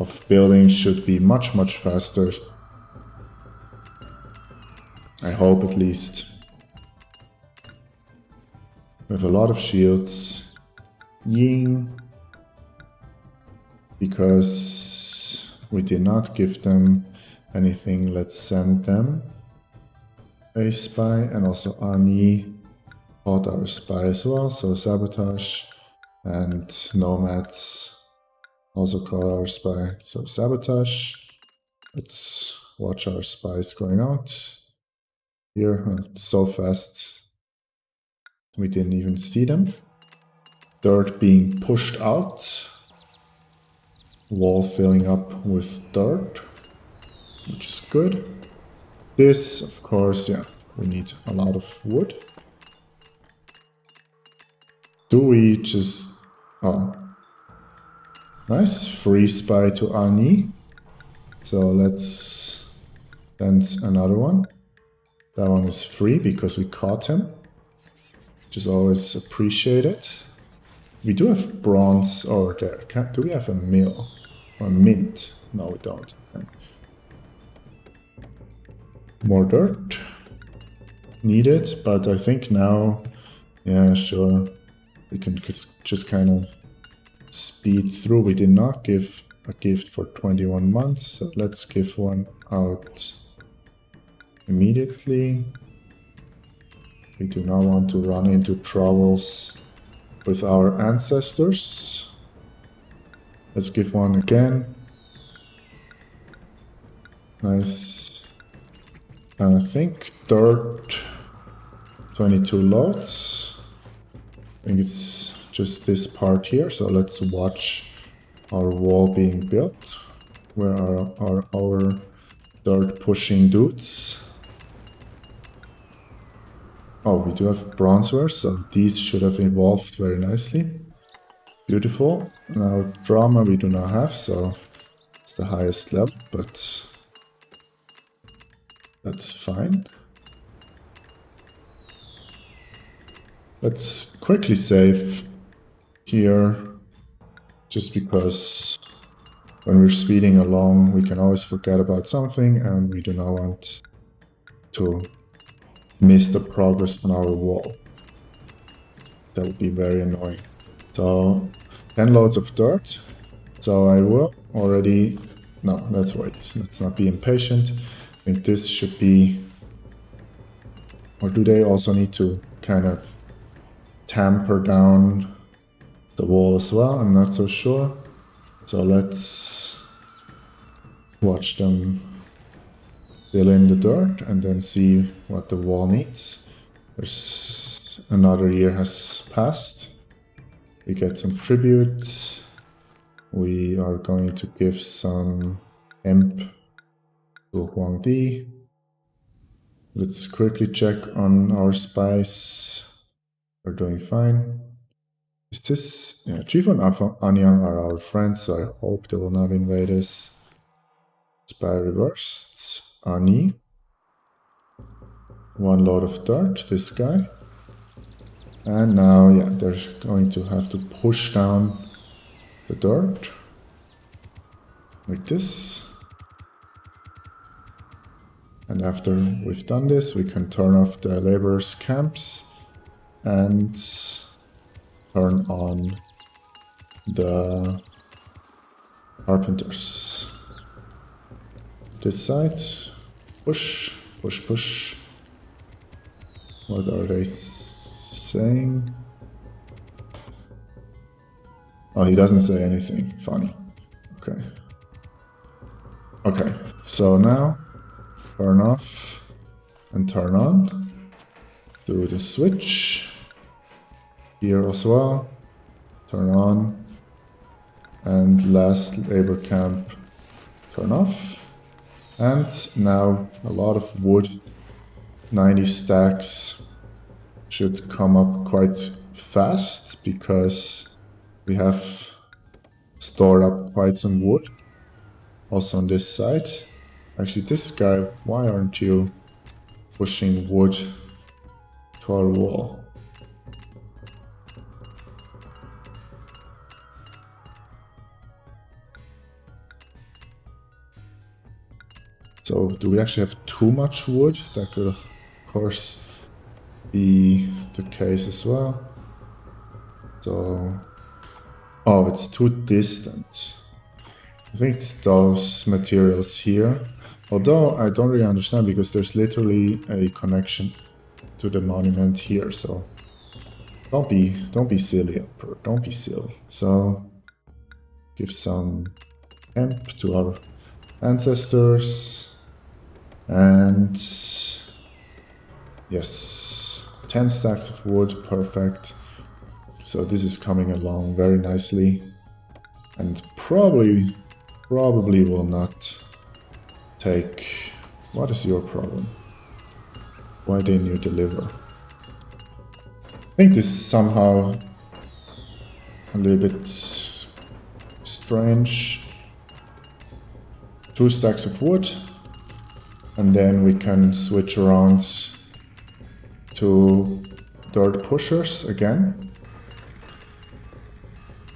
of building should be much faster. I hope, at least. We have a lot of shields. Ying. Because we did not give them anything, let's send them a spy, and also Ani caught our spy as well, so sabotage. And nomads also call our spy. So sabotage. Let's watch our spies going out. Here, so fast. We didn't even see them. Dirt being pushed out. Wall filling up with dirt, which is good. This, of course, yeah, we need a lot of wood. Do we just... oh, nice, free spy to Ani. So let's send another one. That one is free because we caught him, which is always appreciated. We do have bronze over there. Do we have a mill or a mint? No, we don't. Okay. More dirt needed, but I think now, yeah, sure. We can just kind of speed through. We did not give a gift for 21 months, so let's give one out immediately. We do not want to run into troubles with our ancestors. Let's give one again. Nice. And I think dirt, 22 loads. I think it's just this part here, so let's watch our wall being built. Where are our dirt pushing dudes? Oh, we do have bronzeware, so these should have evolved very nicely. Beautiful. Now drama we do not have, so it's the highest level, but that's fine. Let's quickly save here, just because when we're speeding along, we can always forget about something, and we do not want to miss the progress on our wall. That would be very annoying. So 10 loads of dirt. So I will already... No, let's wait. Let's not be impatient. I think this should be... Or do they also need to kind of tamper down the wall as well? I'm not so sure. So let's watch them fill in the dirt and then see what the wall needs. There's another year has passed. We get some tribute. We are going to give some imp to Huangdi. Let's quickly check on our spies. We're doing fine. Is this... Yeah, Chief and Anyang are our friends, so I hope they will not invade us. Spy reversed. Ani. 1 load of dirt, this guy. And now, yeah, they're going to have to push down the dirt. Like this. And after we've done this, we can turn off the laborers' camps and turn on the carpenters. This side. Push, push, push. What are they saying? Oh, he doesn't say anything. Funny. Okay. Okay, so now turn off and turn on. Do the switch. Here as well. Turn on. And last labor camp, turn off. And now a lot of wood. 90 stacks should come up quite fast because we have stored up quite some wood. Also on this side. Actually, this guy, why aren't you pushing wood to our wall? So, do we actually have too much wood? That could, of course, be the case as well. So... Oh, it's too distant. I think it's those materials here. Although I don't really understand because there's literally a connection to the monument here, so don't be silly, Emperor. Don't be silly. So give some hemp to our ancestors, and yes, 10 stacks of wood, perfect. So this is coming along very nicely, and probably will not take... What is your problem? Why didn't you deliver? I think this is somehow a little bit strange. 2 stacks of wood, and then we can switch around to dirt pushers again.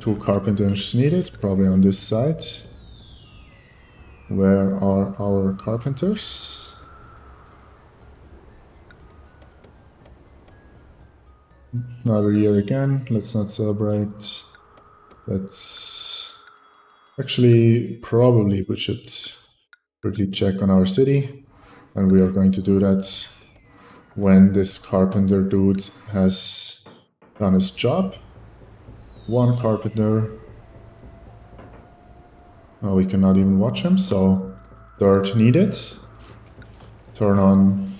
2 carpenters needed, probably on this side. Where are our carpenters? Another year again, let's not celebrate. Let's... Actually, probably we should quickly check on our city. And we are going to do that when this carpenter dude has done his job. 1 carpenter. Oh, we cannot even watch him, so dirt needed. Turn on...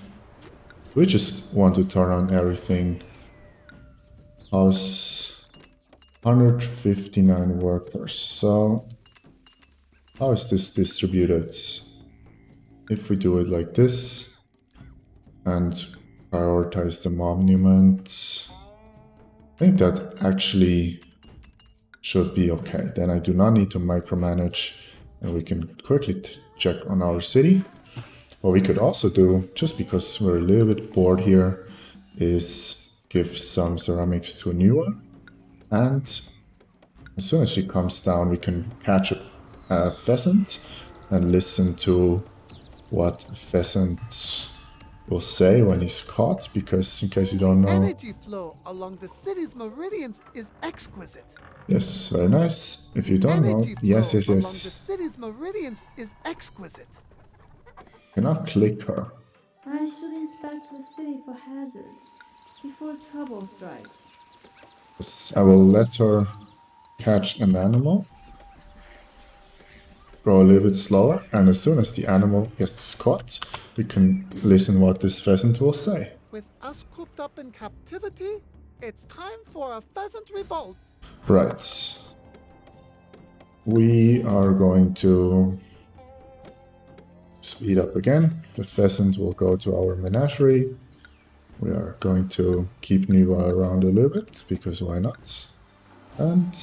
We just want to turn on everything. House 159 workers. So how is this distributed? If we do it like this and prioritize the monument, I think that actually should be okay. Then I do not need to micromanage, and we can quickly check on our city. What we could also do, just because we're a little bit bored here, is give some ceramics to Newer and As soon as she comes down, we can catch a pheasant and listen to what a pheasant will say when he's caught, because in case you don't know... Energy flow along the city's meridians is exquisite. Yes, very nice. If you don't know... Yes, yes, along the yes. city's meridians is exquisite. Cannot click her. I should inspect the city for hazards before trouble strikes. I will let her catch an animal. Go a little bit slower, and as soon as the animal gets caught, we can listen what this pheasant will say. With us cooped up in captivity, it's time for a pheasant revolt. Right. We are going to speed up again. The pheasant will go to our menagerie. We are going to keep Niva around a little bit, because why not? And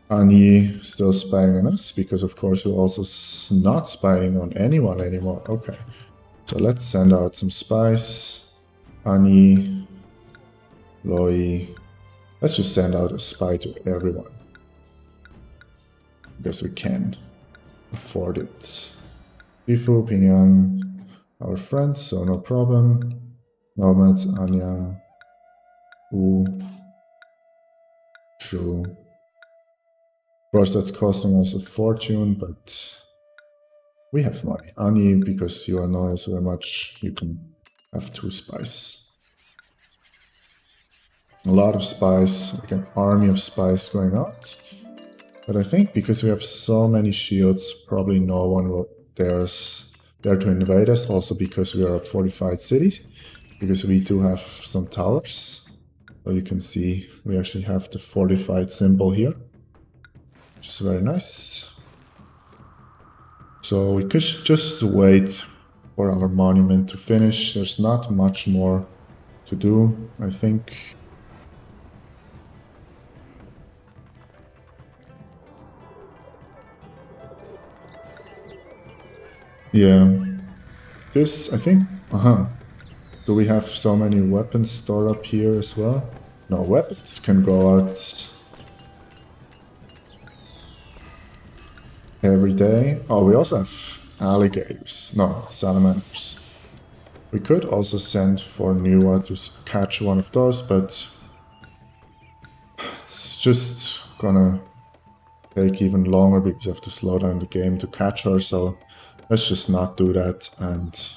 Ani still spying on us, because of course we're also not spying on anyone anymore. Okay, so let's send out some spies. Ani, Loi. Let's just send out a spy to everyone, because we can afford it. Shifu, Pingyang, our friends, so no problem. Nomads, Anyang, Wu, Zhou. Of course, that's costing us a fortune, but we have money. Ani, because you annoy us very much, you can have 2 spies. A lot of spies, like an army of spies going out. But I think because we have so many shields, probably no one will dare to invade us. Also because we are a fortified city, because we do have some towers. So you can see we actually have the fortified symbol here, which is very nice. So we could just wait for our monument to finish. There's not much more to do, I think. Yeah, this, I think, do we have so many weapons stored up here as well? No, weapons can go out every day. Oh, we also have alligators. No, salamanders. We could also send for Niwa to catch one of those, but it's just gonna take even longer because you have to slow down the game to catch her, so let's just not do that and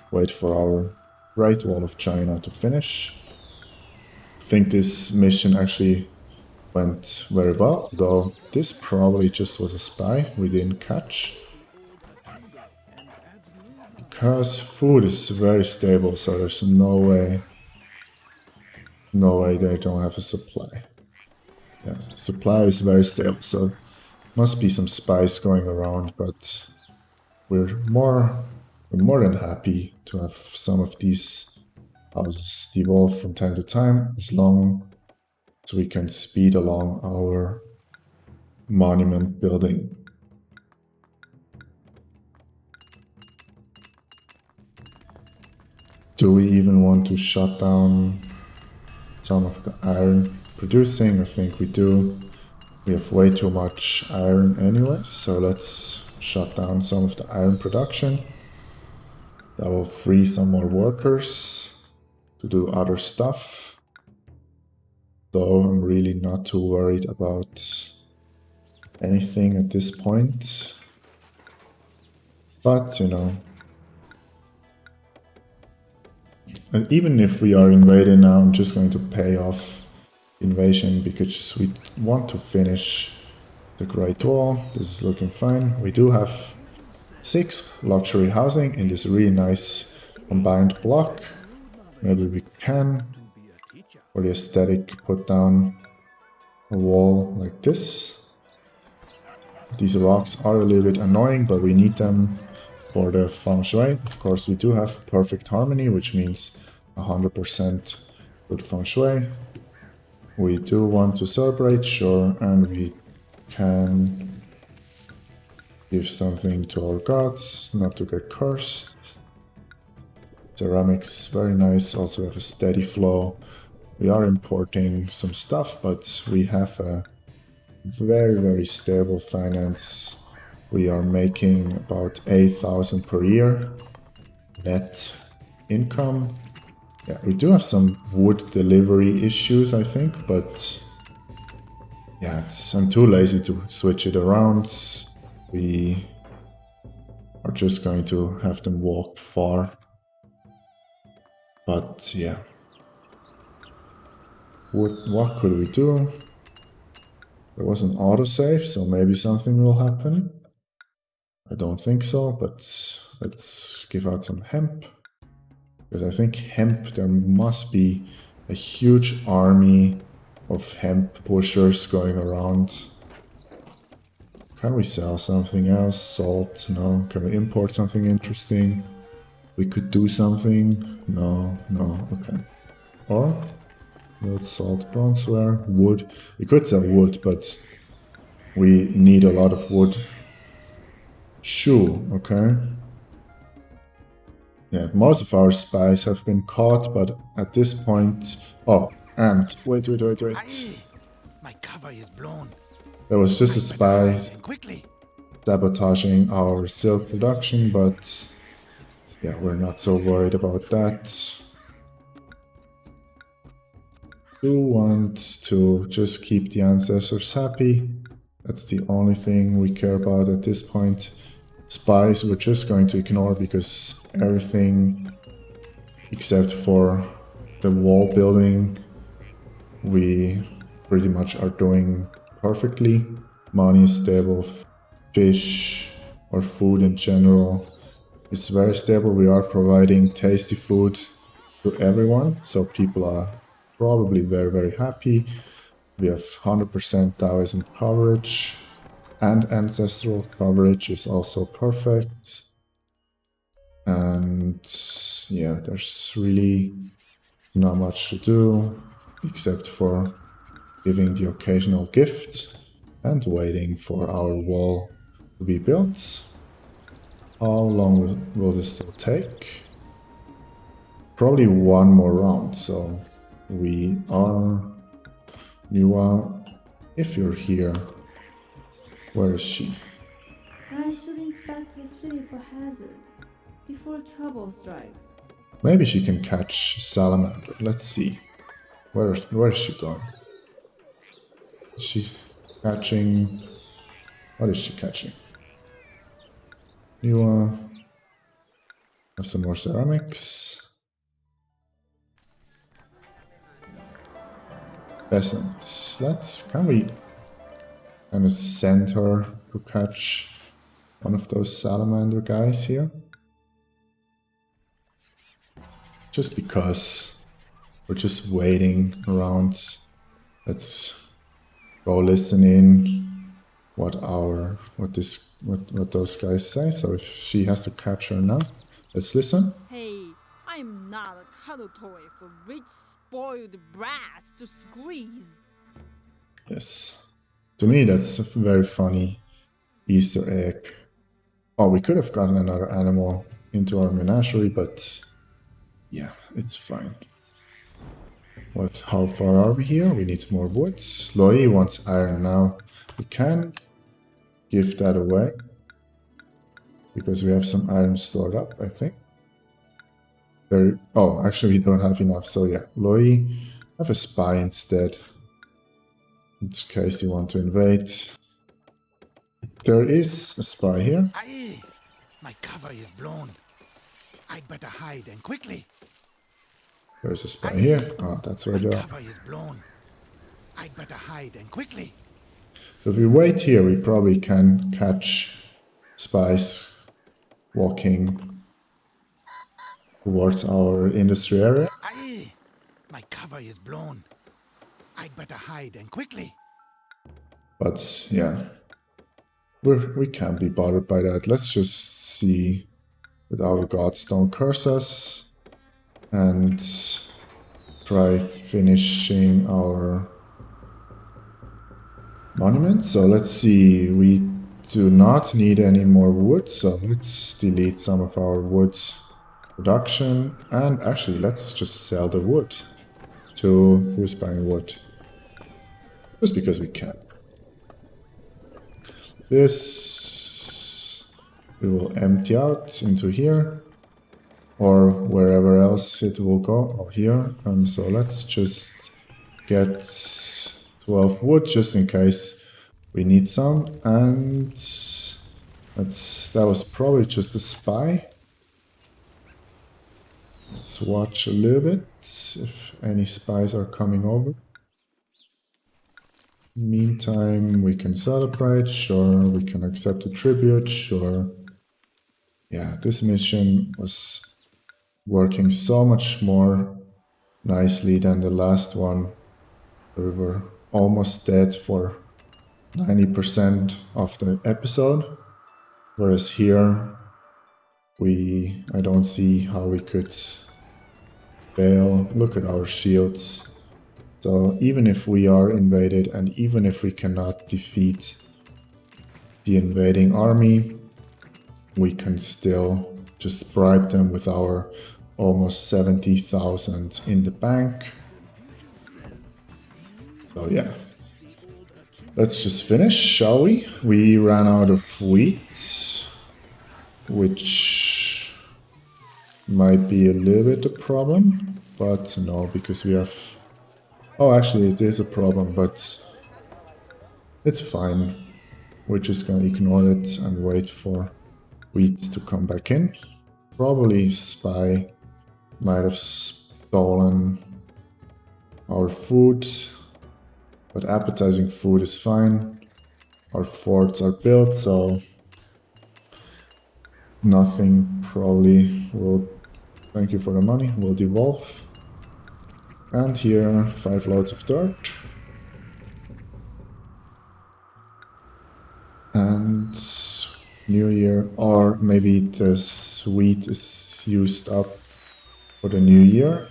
wait for our Great Wall of China to finish. I think this mission actually went very well, though this probably just was a spy we didn't catch. Because food is very stable, so there's no way they don't have a supply. Yeah, supply is very stable, so must be some spies going around, but we're more than happy to have some of these houses devolve from time to time, as long as we can speed along our monument building. Do we even want to shut down some of the iron producing? I think we do. We have way too much iron anyway, so let's shut down some of the iron production. That will free some more workers to do other stuff. Though I'm really not too worried about anything at this point. But, you know, and even if we are invaded now, I'm just going to pay off invasion because we want to finish the Great Wall. This is looking fine. We do have 6 luxury housing in this really nice combined block. Maybe we can, for the aesthetic, put down a wall like this. These rocks are a little bit annoying, but we need them for the feng shui. Of course, we do have perfect harmony, which means 100% good feng shui. We do want to celebrate, sure, and we can give something to our gods, not to get cursed. Ceramics, very nice. Also have a steady flow. We are importing some stuff, but we have a very, very stable finance. We are making about 8,000 per year net income. Yeah, we do have some wood delivery issues, I think, but yeah, I'm too lazy to switch it around. We are just going to have them walk far. But yeah. What could we do? There was an autosave, so maybe something will happen. I don't think so, but let's give out some hemp. Because I think hemp, there must be a huge army of hemp pushers going around. Can we sell something else? Salt? No. Can we import something interesting? We could do something? No, no, okay. Or milled salt, bronzeware, wood. We could sell wood, but we need a lot of wood. Zhou, okay. Yeah, most of our spies have been caught, but at this point... Oh, and wait. Aye, my cover is blown. There was just a spy Quickly. sabotaging our silk production, but yeah, we're not so worried about that. Do want to just keep the ancestors happy. That's the only thing we care about at this point. Spies we're just going to ignore because everything except for the wall building we pretty much are doing perfectly. Money is stable, fish or food in general is very stable. We are providing tasty food to everyone, so people are probably very, very happy. We have 100% Taoism coverage, and ancestral coverage is also perfect. And yeah, there's really not much to do except for giving the occasional gift and waiting for our wall to be built. How long will this still take? Probably one more round, so you are, if you're here, where is she? I should inspect the city for hazards before trouble strikes. Maybe she can catch salamander. Let's see. Where is she going? She's catching... What is she catching? You have some more ceramics. Peasants. Can we kind of send her to catch one of those salamander guys here? Just because we're just waiting around. Let's go listen in what those guys say. So if she has to catch her now, let's listen. Hey, I'm not a cuddle toy for rich, spoiled brats to squeeze. Yes. To me, that's a very funny Easter egg. Oh, we could have gotten another animal into our menagerie, but yeah, it's fine. How far are we here? We need more wood. Loi wants iron now. We can give that away because we have some iron stored up, I think. Oh, actually we don't have enough, so yeah. Loi, have a spy instead. In case you want to invade. There is a spy here. Aye, my cover is blown. I'd better hide and quickly. There's a spy here. Oh, that's where they are. My cover is blown. I'd better hide and quickly. So if we wait here, we probably can catch spies walking towards our industry area. Aye, my cover is blown. I'd better hide and quickly. But yeah, we can't be bothered by that. Let's just see that our gods don't curse us and try finishing our monument. So let's see, we do not need any more wood, so let's delete some of our wood production, and actually let's just sell the wood 2, who's buying wood? Just because we can. This we will empty out into here, or wherever else it will go, or here. So let's just get 12 wood just in case we need some, and that was probably just a spy. Let's watch a little bit if any spies are coming over. Meantime, we can celebrate, sure. We can accept a tribute, sure. Yeah, this mission was working so much more nicely than the last one. We were almost dead for 90% of the episode. Whereas here, I don't see how we could fail. Look at our shields. So even if we are invaded and even if we cannot defeat the invading army, we can still just bribe them with our almost 70,000 in the bank. So yeah, let's just finish, shall we? We ran out of wheat, which might be a little bit a problem, but no, because we have... Oh, actually, it is a problem, but it's fine. We're just gonna ignore it and wait for wheat to come back in. Probably spy might have stolen our food, but appetizing food is fine. Our forts are built, so nothing probably will... Thank you for the money, will devolve. And here, 5 loads of dirt. And New Year, or maybe the wheat is used up for the New Year.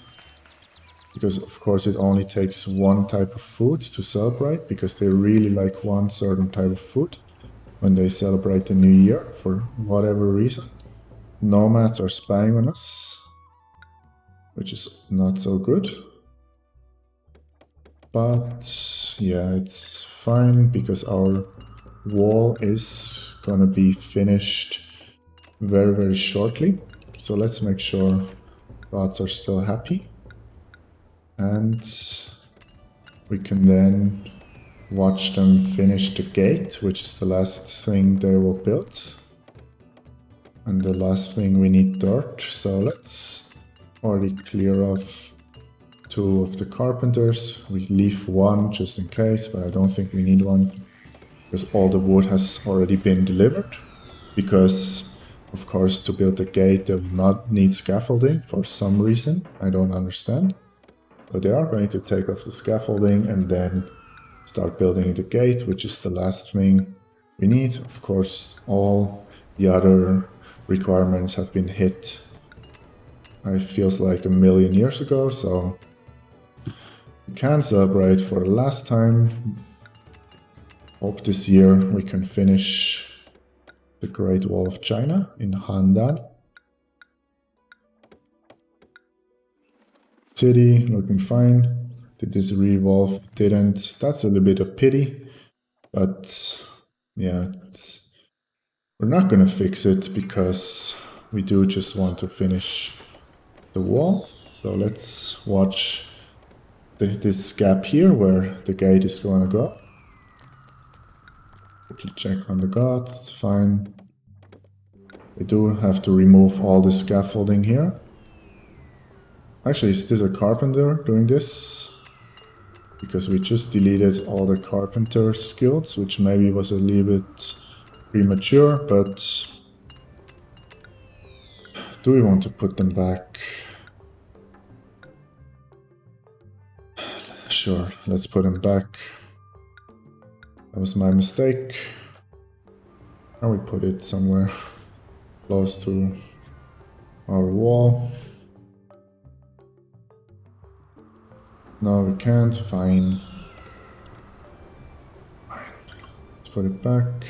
Because of course it only takes one type of food to celebrate, because they really like one certain type of food when they celebrate the New Year for whatever reason. Nomads are spying on us, which is not so good. But yeah, it's fine because our wall is gonna be finished very, very shortly. So let's make sure gods are still happy. And we can then watch them finish the gate, which is the last thing they will build. And the last thing we need dirt. So let's already clear off 2 of the carpenters. We leave 1 just in case, but I don't think we need 1. Because all the wood has already been delivered. Because, of course, to build the gate they will not need scaffolding for some reason. I don't understand. So they are going to take off the scaffolding and then start building the gate, which is the last thing we need. Of course, all the other requirements have been hit. It feels like 1,000,000 years ago, so we can celebrate for the last time. Hope this year we can finish the Great Wall of China in Handan. City looking fine. Did this revolve? Didn't. That's a little bit of pity, but yeah, we're not gonna fix it because we do just want to finish the wall. So let's watch this gap here where the gate is going to go. Quickly check on the gods. It's fine. We do have to remove all the scaffolding here. Actually, is this a carpenter doing this? Because we just deleted all the carpenter skills, which maybe was a little bit premature, but do we want to put them back? Sure, let's put them back. That was my mistake. Now we put it somewhere close to our wall. No, we can't. Fine. Let's put it back.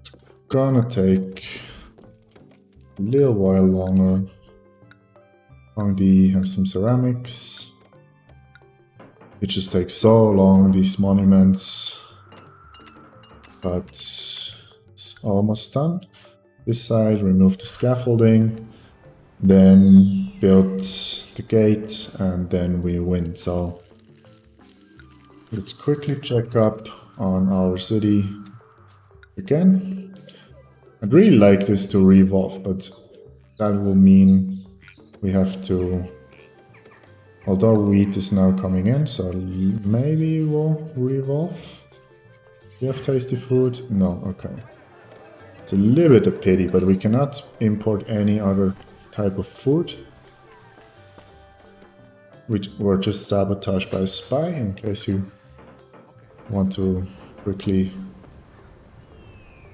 It's gonna take a little while longer. Hongdi have some ceramics. It just takes so long, these monuments. But it's almost done. This side, remove the scaffolding. Then build the gate, and then we win. So let's quickly check up on our city again. I'd really like this to revolve, but that will mean we have to, although wheat is now coming in, so maybe we'll revolve. Do you have tasty food? No, okay. It's a little bit a pity, but we cannot import any other type of food. We were just sabotaged by a spy, in case you want to quickly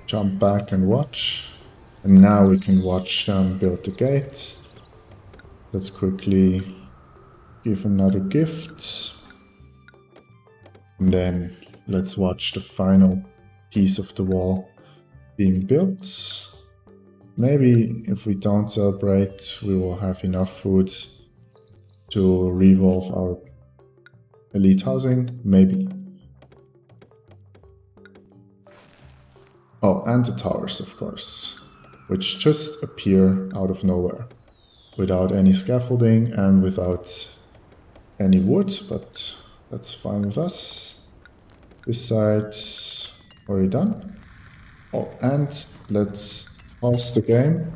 jump back and watch. And now we can watch them build the gate. Let's quickly give another gift. And then let's watch the final piece of the wall being built. Maybe if we don't celebrate, we will have enough food to revolve our elite housing, maybe. Oh, and the towers, of course, which just appear out of nowhere, without any scaffolding and without any wood, but that's fine with us. This side's already done. Oh, and let's pause the game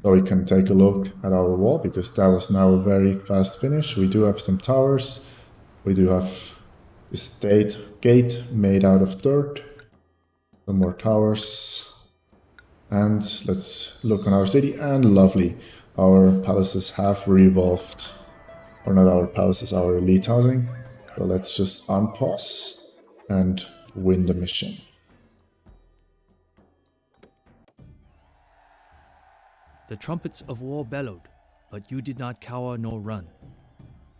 so we can take a look at our wall, because that was now a very fast finish. We do have some towers. We do have this gate made out of dirt. Some more towers. And let's look on our city, and lovely. Our palaces have revolved. Or not our palaces, our elite housing. So let's just unpause and win the mission. The trumpets of war bellowed, but you did not cower nor run.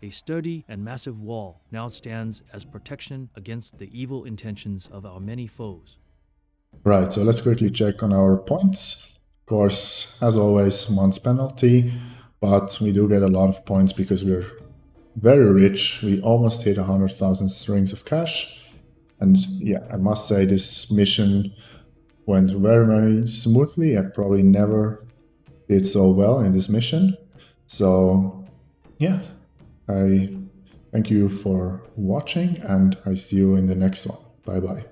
A sturdy and massive wall now stands as protection against the evil intentions of our many foes. Right, so let's quickly check on our points. Of course, as always, month's penalty, but we do get a lot of points because we're very rich. We almost hit 100,000 strings of cash. And yeah, I must say this mission went very, very smoothly. I probably never did so well in this mission. So yeah, I thank you for watching, and I see you in the next one. Bye bye.